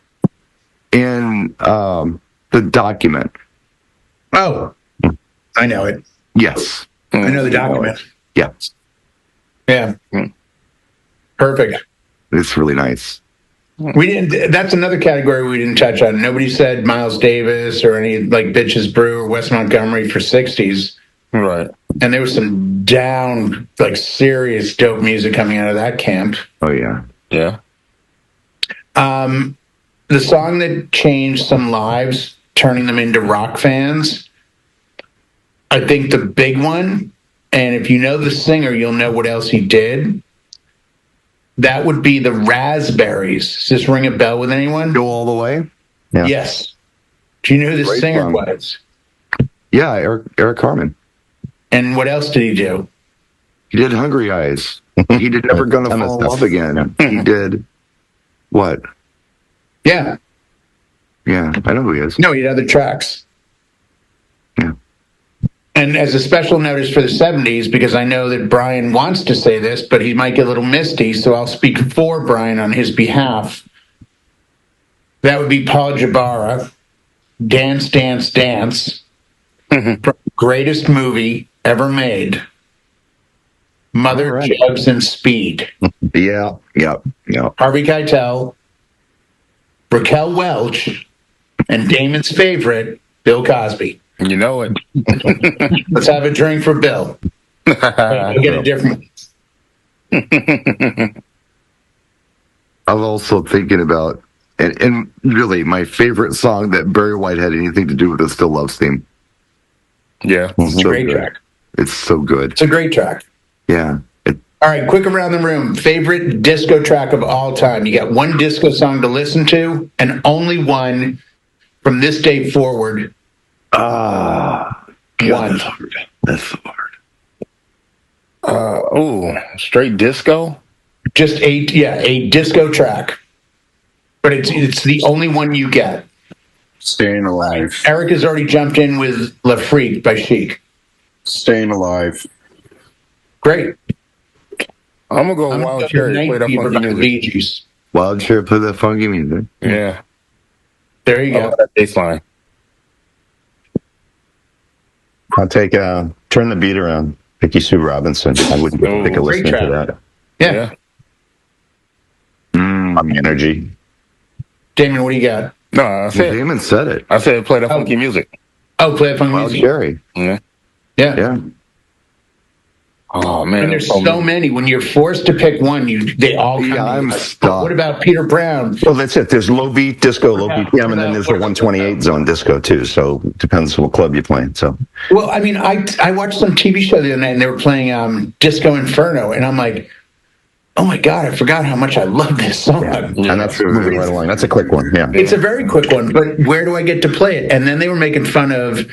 in the document. Oh, I know it. Yes. I know the document. Yeah. Yeah. Perfect. It's really nice. We didn't. That's another category we didn't touch on. Nobody said Miles Davis or any like Bitches Brew or Wes Montgomery for '60s. Right. And there was some down, like serious dope music coming out of that camp. Oh yeah. Yeah. The song that changed some lives, turning them into rock fans. I think the big one, and if you know the singer, you'll know what else he did. That would be the Raspberries. Does this ring a bell with anyone? Go All the Way? Yeah. Yes. Do you know who the Great singer song. was? Yeah, Eric Carmen. And what else did he do? He did Hungry Eyes. He did Never Gonna Fall in Love Again. He did what? Yeah. Yeah, I know who he is. No, he had other tracks. Yeah. And as a special notice for the 70s, because I know that Brian wants to say this, but he might get a little misty, so I'll speak for Brian on his behalf. That would be Paul Jabara, Dance, Dance, Dance, greatest movie ever made, Mother, All right. Jugs, and Speed. Yeah. Harvey Keitel, Raquel Welch, and Damon's favorite, Bill Cosby. You know it. Let's have a drink for Bill. We'll get a different one. I was also thinking about, and really, my favorite song that Barry White had anything to do with is Still Loves theme. Yeah. It's a great track. It's so good. It's a great track. Yeah. All right, quick around the room. Favorite disco track of all time. You got one disco song to listen to, and only one from this day forward. One. That's so hard. Straight disco. Just a disco track. But it's the only one you get. Staying Alive. Eric has already jumped in with La Freak by Chic. Staying Alive. Great. I'm gonna go I'm Wild gonna Cherry. go Play that Night Fever funky by the music. Bee Gees. Wild Cherry, play that funky music. Yeah. There you go. That bass line. I'll take Turn the Beat Around, Vicky Sue Robinson. I wouldn't take a great listening to track. that. Yeah. Energy. Damon, what do you got? No, I said Damon said it. I said play that funky music. Oh, play it from Wild music. Cherry. Yeah. Yeah. Yeah. Oh man, And there's so many. When you're forced to pick one, they all come. Yeah, I'm But stuck. what about Peter Brown? Well, that's it. There's low beat disco, low BPM, and then there's the 128 zone disco too. So it depends what club you're playing. So Well, I mean, I watched some TV show the other night, and they were playing Disco Inferno, and I'm like, oh my God, I forgot how much I love this song. and that's moving right along. That's a quick one. Yeah. It's a very quick one, but where do I get to play it? And then they were making fun of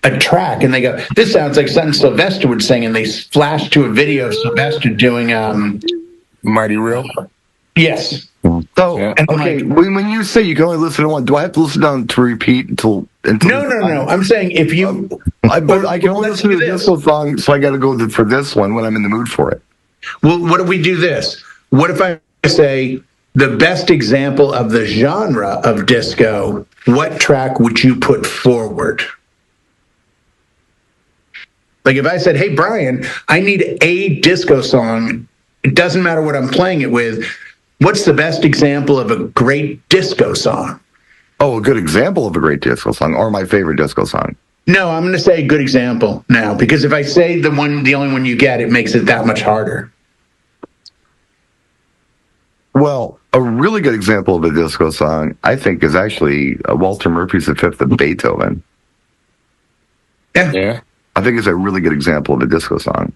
a track, and they go, this sounds like something Sylvester would sing, and they flashed to a video of Sylvester doing, Mighty Real. yes. So, Yeah. And I'm okay, like, when you say you can only listen to one, do I have to listen down to repeat until no. I'm saying if you... but I can only Let's listen to do this. this song, so I got to go for this one when I'm in the mood for it. Well, what if we do this? What if I say the best example of the genre of disco, what track would you put forward? Like if I said, hey, Brian, I need a disco song. It doesn't matter what I'm playing it with. What's the best example of a great disco song? Oh, a good example of a great disco song, or my favorite disco song. No, I'm going to say a good example now, because if I say the only one you get, it makes it that much harder. Well, a really good example of a disco song, I think, is actually Walter Murphy's The Fifth of Beethoven. Yeah. I think it's a really good example of a disco song.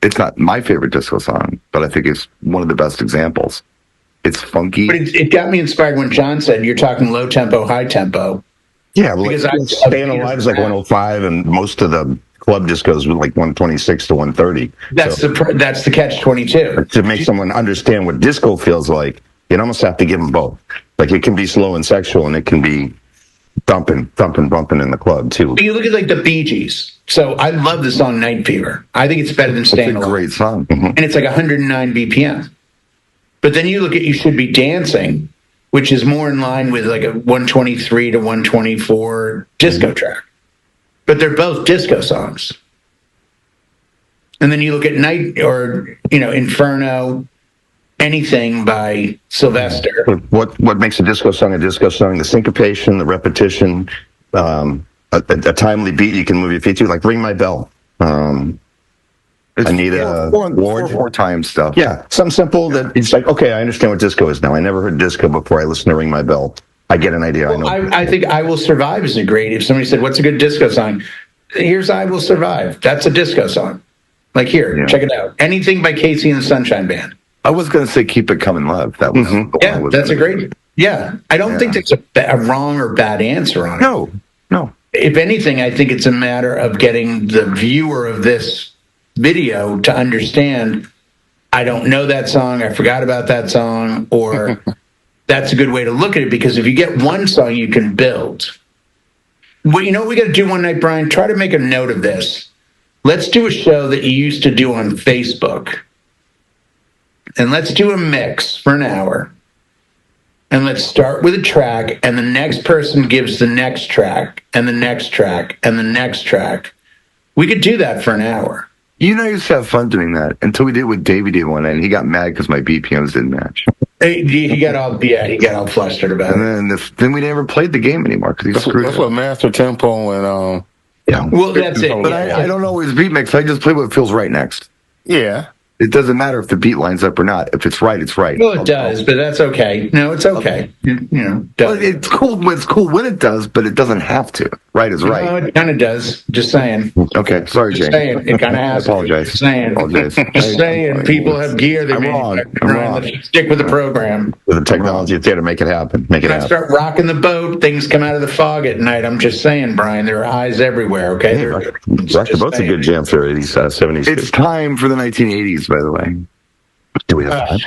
It's not my favorite disco song, but I think it's one of the best examples. It's funky. But it got me inspired when John said, you're talking low tempo, high tempo. Yeah, well, Because like, I- Staying Alive is like 105, and most of the club discos with like 126 to 130. That's the catch-22. To make someone understand what disco feels like, you'd almost have to give them both. Like it can be slow and sexual, and it can be bumping in the club too. You look at like the Bee Gees. So I love the song Night Fever. I think it's better than Staying Alive. It's a great song. And it's like 109 BPM. But then you look at You Should Be Dancing, which is more in line with like a 123 to 124 disco track. But they're both disco songs. And then you look at Night or, Inferno, anything by Sylvester. What makes a disco song? The syncopation, the repetition, a timely beat you can move your feet to, like Ring My Bell. It's Anita Ward. four times stuff. Yeah, something simple that it's like, okay, I understand what disco is now. I never heard disco before I listened to Ring My Bell. I get an idea. Well, I think I Will Survive is a great. If somebody said, what's a good disco song? Here's I Will Survive. That's a disco song. Like here, check it out. Anything by Casey and the Sunshine Band. I was going to say Keep It Coming Love. That was that's a great. Yeah, I don't think there's a wrong or bad answer on it. No. If anything, I think it's a matter of getting the viewer of this video to understand, I don't know that song, I forgot about that song, or that's a good way to look at it, because if you get one song, you can build. Well, you know what we got to do one night, Brian? Try to make a note of this. Let's do a show that you used to do on Facebook. And let's do a mix for an hour. And let's start with a track, and the next person gives the next track, and the next track, and the next track. We could do that for an hour. You know, I used to have fun doing that until we did what Davey did one night, and he got mad because my BPMs didn't match. He got all flustered about it. And then we never played the game anymore because he screwed That's it. what Master Tempo and Yeah. Well, that's it. But I don't always beat mix. I just play what feels right next. yeah. It doesn't matter if the beat lines up or not. If it's right, it's right. Well, it does, but that's okay. No, it's okay. Well, it's cool when it does, but it doesn't have to. Right is right. No, it kind of does. Just saying. Okay, sorry, Just Jane. saying. It kind of has. I apologize. Just saying. Apologize. Just saying. People have gear. They I'm wrong. Let's stick with the program. With the technology it's there to make it happen. When I start rocking the boat, things come out of the fog at night. I'm just saying, Brian, there are eyes everywhere, okay? Rock the Boat's a good jam for the 70s. It's time for the 1980s, by the way. Do we have time?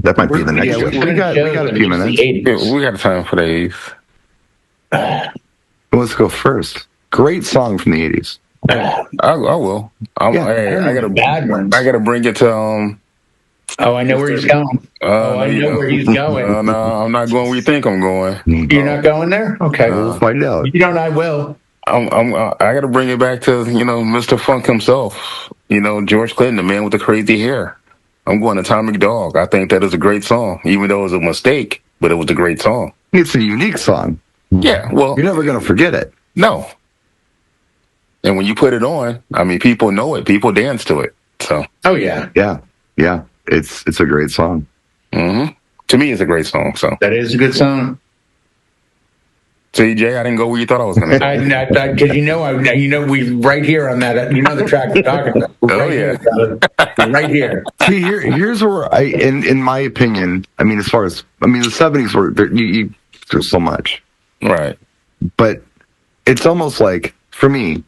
That might be the next show. We got a few minutes. Yeah, we got time for these. Let's go first. Great song from the 80s. I will. I got a bad ones. I got to bring it to Oh, I know where he's going. I know where he's going. No, I'm not going where you think I'm going. You're not going there? Okay. We'll find out. You don't, I will. I got to bring it back to Mr. Funk himself. George Clinton, the man with the crazy hair. I'm going Atomic Dog. I think that is a great song, even though it was a mistake, but it was a great song. It's a unique song. Yeah, well, You're never going to forget it. no. And when you put it on, I mean, people know it. People dance to it. So, Oh, yeah. Yeah. It's a great song. to me, it's a great song. So, That is a good song. CJ, I didn't go where you thought I was going to go. Because we right here on that. The track we're talking about. Oh, yeah. Right here. See, here's where in my opinion, the 70s were there's so much, Right. but it's almost like for me,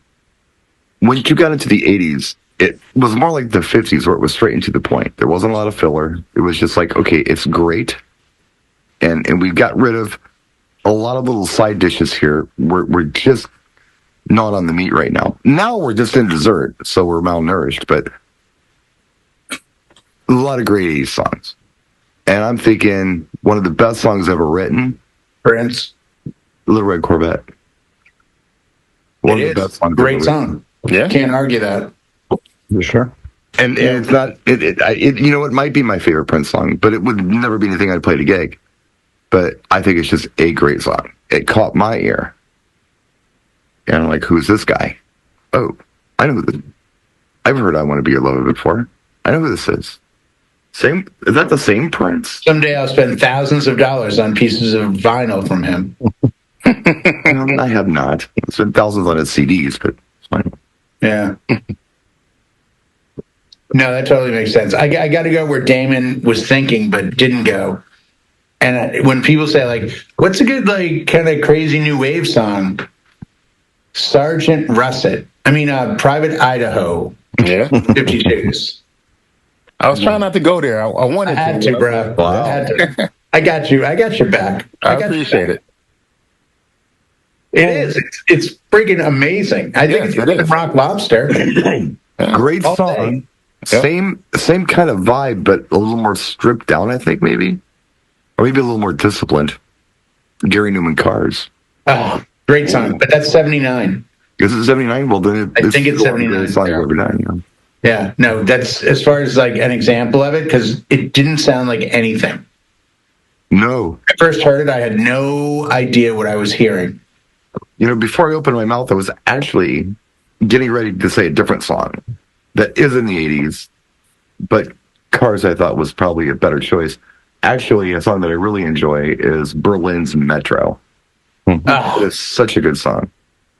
when you got into the 80s, it was more like the 50s where it was straight and to the point. There wasn't a lot of filler. It was just like, okay, it's great, and we got rid of a lot of little side dishes here. We're just not on the meat right now. Now we're just in dessert, so we're malnourished, but a lot of great 80s songs. And I'm thinking one of the best songs ever written, Prince. Little Red Corvette. One It of the is. best songs Great ever song. Yeah. Can't argue that. You sure? written. And it's not, it might be my favorite Prince song, but it would never be anything I'd play at a gig. But I think it's just a great song. It caught my ear. And I'm like, who's this guy? Oh, I know who this. I've heard I Want to Be Your Lover before. I know who this is. Is that the same Prince? Someday I'll spend thousands of dollars on pieces of vinyl from him. I have not. It's been thousands on his CDs, but it's fine. Yeah. No, that totally makes sense. I got to go where Damon was thinking but didn't go. And when people say, like, what's a good, like, kind of crazy new wave song? Sergeant Russet. Private Idaho. Yeah. 52s. I was trying not to go there. I I wanted had to. to, bro. Wow. I had to. I got you. I got your back. I got your appreciate back. it. It is. It's freaking amazing. I think Yes, it's it better than is. Rock Lobster. Great All song. day. Same kind of vibe, but a little more stripped down, I think, maybe. Or maybe a little more disciplined. Gary Newman Cars. Oh, great song. But that's 79. Is it 79? Well, then I think it's 79. Song every night, yeah. Yeah. No, that's as far as like an example of it, because it didn't sound like anything. No. When I first heard it, I had no idea what I was hearing. Before I opened my mouth, I was actually getting ready to say a different song that is in the 80s, but Cars I thought was probably a better choice. Actually, a song that I really enjoy is Berlin's Metro. Oh. It's such a good song.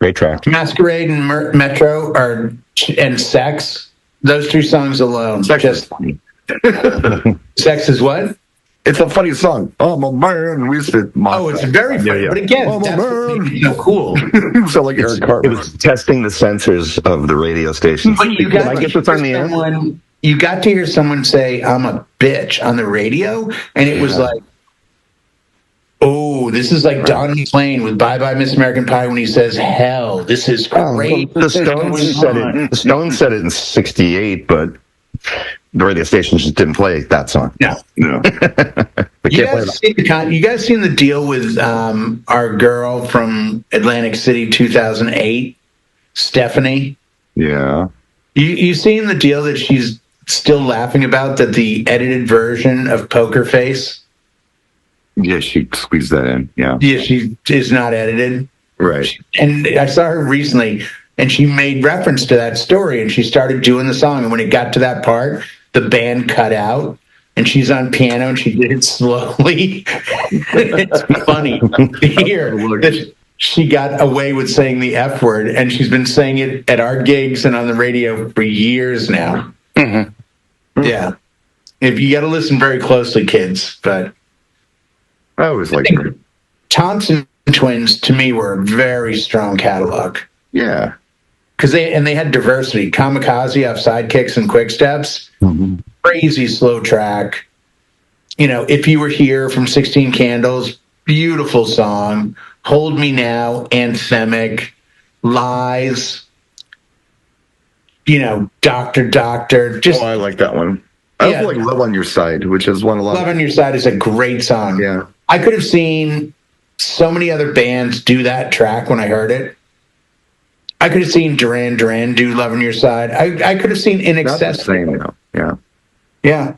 Great track. Masquerade and Metro and Sex. Those two songs alone. Sex is funny. Sex is what? It's a funny song. I'm a man. We used to mock Oh, it's that. very funny. Yeah. But again, I'm a that's what man. makes it so cool. So like Eric It Cartman. was testing the sensors of the radio stations. But you Can got I get this on the air? You got to hear someone say, "I'm a bitch" on the radio, and it was like, oh, this is like Don McLean with Bye Bye Miss American Pie when he says, "Hell, this is great." The Stones said it. The Stones said it in '68, but the radio stations just didn't play that song. No. They You can't play you guys seen the deal with our girl from Atlantic City 2008, Stephanie? Yeah. You seen the deal that she's still laughing about, that the edited version of Poker Face? Yeah, she squeezed that in. Yeah. Yeah, she is not edited. Right. And I saw her recently, and she made reference to that story, and she started doing the song. And when it got to that part, the band cut out, and she's on piano, and she did it slowly. It's funny to hear that she got away with saying the F word, and she's been saying it at our gigs and on the radio for years now. Mm-hmm. Yeah. If you got to listen very closely, kids, but I always like her. Thompson Twins to me were a very strong catalog. Yeah. Because they had diversity. Kamikaze off Sidekicks and Quick Steps. Mm-hmm. Crazy slow track. If You Were Here from 16 Candles, beautiful song. Hold Me Now, anthemic. Lies. Doctor. Just Oh, I like that one. I also like Love on Your Side, which is one a lot. Love on Your Side is a great song. Yeah. I could have seen so many other bands do that track when I heard it. I could have seen Duran Duran do Love on Your Side. I could have seen In Not the Excess. same, though. Yeah. Yeah.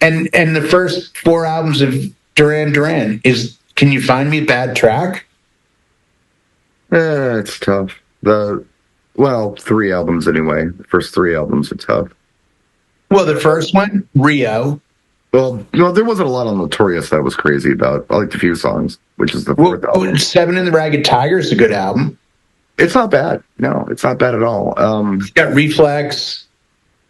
And the first 4 albums of Duran Duran is Can You Find Me a Bad Track? It's tough. 3 albums anyway. The first 3 albums are tough. Well, the first one, Rio. Well, there wasn't a lot on Notorious that I was crazy about. I liked a few songs, which is the 4th album. Seven and the Ragged Tiger is a good album. It's not bad. No, it's not bad at all. It's got Reflex.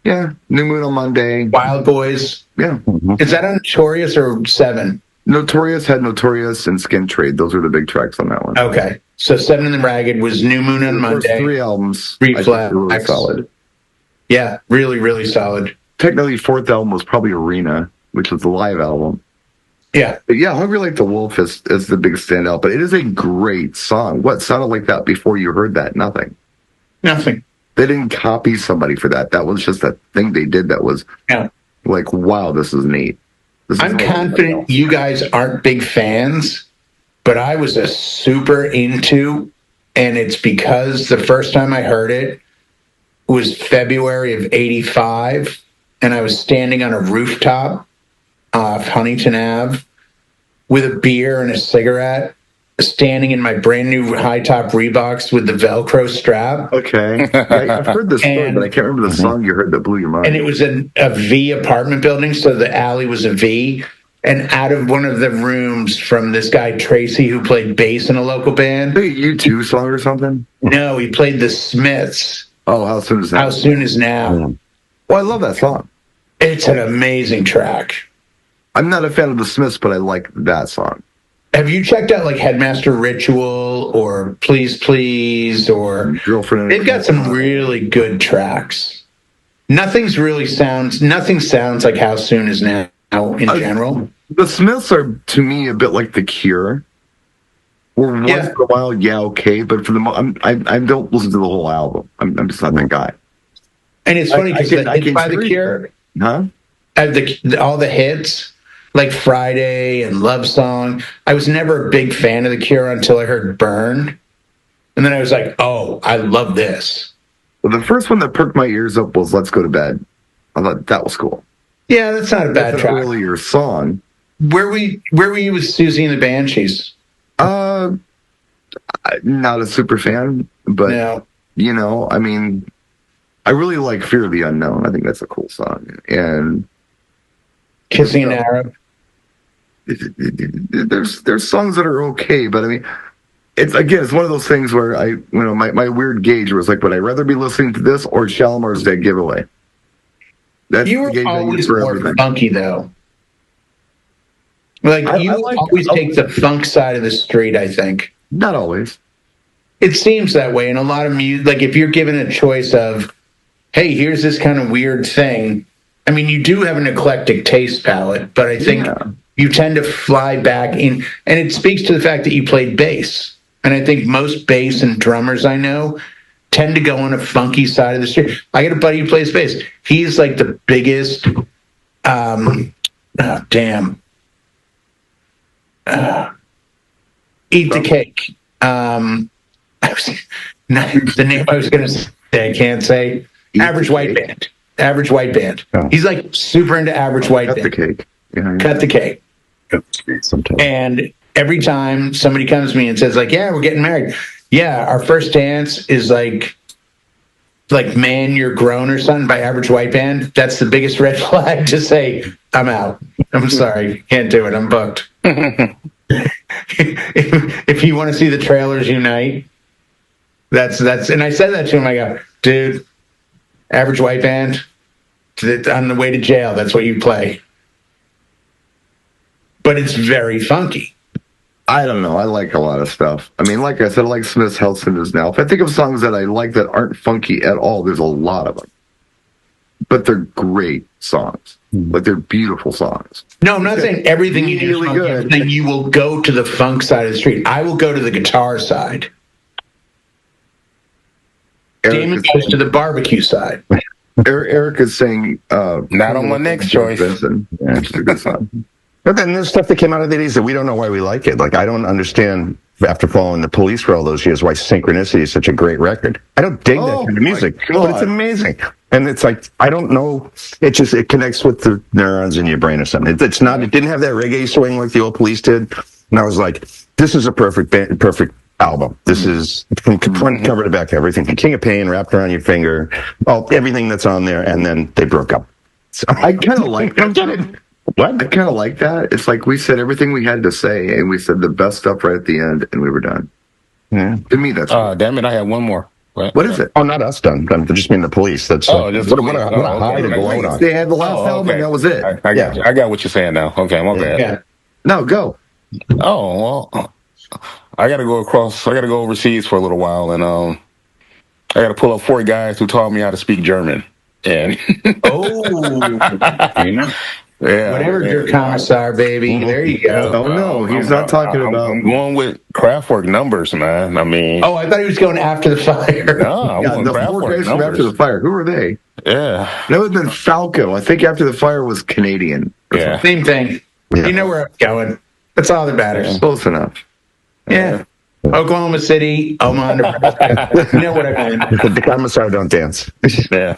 Yeah. New Moon on Monday. Wild Boys. Yeah. Is that on Notorious or Seven? Notorious had Notorious and Skin Trade. Those are the big tracks on that one. Okay. So Seven and the Ragged was New Moon on The Monday. first 3 albums, Reflex. I think were really solid. Yeah, really, really solid. Technically, 4th album was probably Arena, which was the live album. Yeah. But yeah, Hungry Like the Wolf is the big standout, but it is a great song. What sounded like that before you heard that? Nothing. Nothing. They didn't copy somebody for that. That was just a thing they did that was like, wow, this is neat. I'm confident you guys aren't big fans, but I was a super into, and it's because the first time I heard it was February of '85, and I was standing on a rooftop off Huntington Ave with a beer and a cigarette, standing in my brand new high top Reeboks with the Velcro strap. Okay. I've heard this story, but I can't remember the song you heard that blew your mind. And it was a V apartment building, so the alley was a V. And out of one of the rooms from this guy, Tracy, who played bass in a local band. A U2 song or something? No, he played the Smiths. Oh, How Soon Is Now? How Soon Is Now. Well, I love that song. It's an amazing track. I'm not a fan of the Smiths, but I like that song. Have you checked out like Headmaster Ritual or Please Please or Girlfriend? They've got some really good tracks. Nothing sounds like How Soon Is Now in general. The Smiths are, to me, a bit like The Cure. Or once in a while, yeah, okay, but for the I don't listen to the whole album. I'm just not that guy. And it's funny because by The Cure, huh? All the hits like Friday and Love Song. I was never a big fan of The Cure until I heard Burn, and then I was like, oh, I love this. Well, the first one that perked my ears up was "Let's Go to Bed." I thought that was cool. Yeah, that's not a bad track. Earlier song. Where were you with Susie and the Banshees? Not a super fan, but you know, I mean, I really like "Fear of the Unknown." I think that's a cool song. And "Kissing an Arab." There's songs that are okay, but I mean, it's one of those things where my weird gauge was like, would I rather be listening to this or Shalimar's Dead Giveaway? That's you were always more funky though. Like you always take the funk side of the street, I think. Not always. It seems that way in a lot of music. Like if you're given a choice of, hey, here's this kind of weird thing. I mean, you do have an eclectic taste palette, but I think you tend to fly back in, and it speaks to the fact that you played bass. And I think most bass and drummers I know tend to go on a funky side of the street. I got a buddy who plays bass. He's like the biggest, Eat the Cake. The name I was going to say, I can't say. Average White Band. Average White Band. Oh. He's like super into Average White Band. Cut the Cake. Yeah. Cut the Cake. Sometimes. And every time somebody comes to me and says, like, yeah, we're getting married. Yeah, our first dance is like Man, You're Grown or something by Average White Band. That's the biggest red flag to say, I'm out. I'm sorry. Can't do it. I'm booked. If you want to see the Trailers unite, that's and I said that to him. I go, dude, Average White Band, on the way to jail, that's what you play. But it's very funky. I don't know. I like a lot of stuff. I mean, like I said, I like Smith's How Soon Is Now. If I think of songs that I like that aren't funky at all, there's a lot of them. But they're great songs. Like, they're beautiful songs. No, I'm not saying everything you do is funky. I'm saying you will go to the funk side of the street. I will go to the guitar side. Damon goes to the barbecue side. Eric is saying... not on my next choice. Yeah, it's a good song. But then there's stuff that came out of the 80s that we don't know why we like it. Like, I don't understand, after following the Police for all those years, why Synchronicity is such a great record. I don't dig that kind of music, but it's amazing. And it's like, I don't know, it connects with the neurons in your brain or something. It didn't have that reggae swing like the old Police did. And I was like, this is a perfect album. This is from front cover to back, everything. King of Pain, Wrapped Around Your Finger, everything that's on there, and then they broke up. So I kind of like that. What? I kind of like that. It's like we said everything we had to say, and we said the best stuff right at the end, and we were done. Yeah. To me, that's damn it, I have one more. What is it? Oh, not us done. I just mean the Police. That's what a high to go out on. They had the last album, and that was it. I got what you're saying now. Okay, my bad. Yeah. No, go. Oh, well, I got to go across. I got to go overseas for a little while, and I got to pull up 4 guys who taught me how to speak German. And yeah, whatever your commissar, baby. There you go. Oh no, he's not talking about. I'm going with Kraftwerk Numbers, man. I mean, I thought he was going After the Fire. No, the 4 guys from After the Fire. Who were they? Yeah, that would have been Falco. I think After the Fire was Canadian. Yeah, same thing. Yeah. You know where I'm going. That's all that matters. Close enough. Yeah. Oklahoma City, Omaha, Nebraska. You know what I mean. The commissar don't dance. Yeah.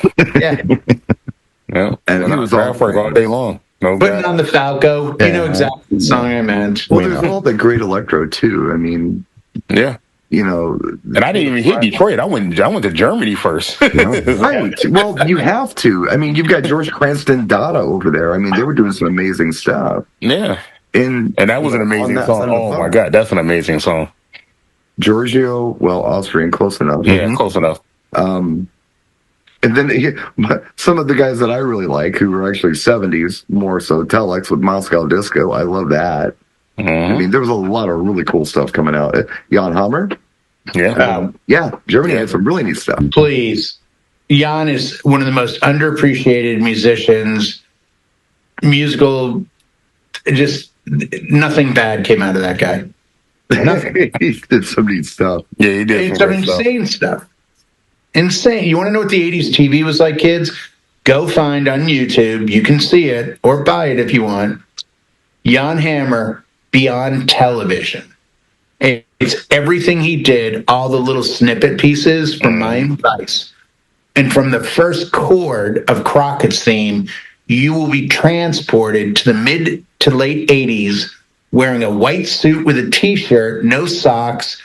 Yeah. And it was Kraftwerk all day long. No Putting it on the Falco, you know exactly the song I meant. Well, there's all the great electro too. I mean, yeah, you know. And I didn't even hit Detroit. I went to Germany first. Right. Well, you have to. I mean, you've got George Cranston Dada over there. I mean, they were doing some amazing stuff. Yeah. And that was an amazing song. Oh my God, that's an amazing song. Giorgio, Austrian, close enough. Yeah, close enough. And then some of the guys that I really like, who were actually 70s, more so, Telex with Moscow Disco. I love that. I mean, there was a lot of really cool stuff coming out. Jan Hammer, Yeah. yeah, Germany had some really neat stuff. Please. Jan is one of the most underappreciated musicians. Musical, just nothing bad came out of that guy. Nothing. He did some neat stuff. Yeah, he did It's some some great stuff. insane stuff. Insane. You want to know what the 80s TV was like, kids? Go find on YouTube. You can see it or buy it if you want. Jan Hammer, Beyond Television. It's everything he did, all the little snippet pieces from Miami Vice. And from the first chord of Crockett's theme, you will be transported to the mid to late 80s wearing a white suit with a t-shirt, no socks,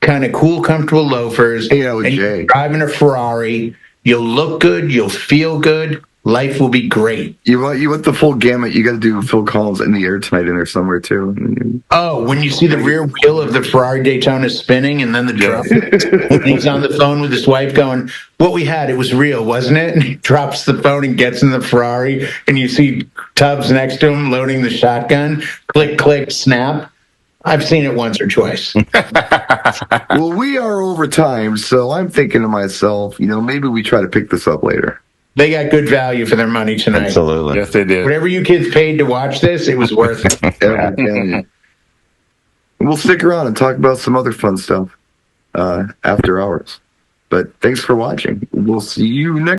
kind of cool, comfortable loafers. Hanging out with and Jay. you're driving a Ferrari. You'll look good. You'll feel good. Life will be great. You want the full gamut. You got to do Phil Collins in the Air Tonight in there somewhere too. Oh, when you see the rear wheel of the Ferrari Daytona spinning and then the drum, and he's on the phone with his wife going, what we had, it was real, wasn't it? And he drops the phone and gets in the Ferrari, and you see Tubbs next to him loading the shotgun. Click, click, snap. I've seen it once or twice. Well, we are over time, so I'm thinking to myself, maybe we try to pick this up later. They got good value for their money tonight. Absolutely. Yes, they did. Whatever you kids paid to watch this, it was worth it. And we'll stick around and talk about some other fun stuff after hours. But thanks for watching. We'll see you next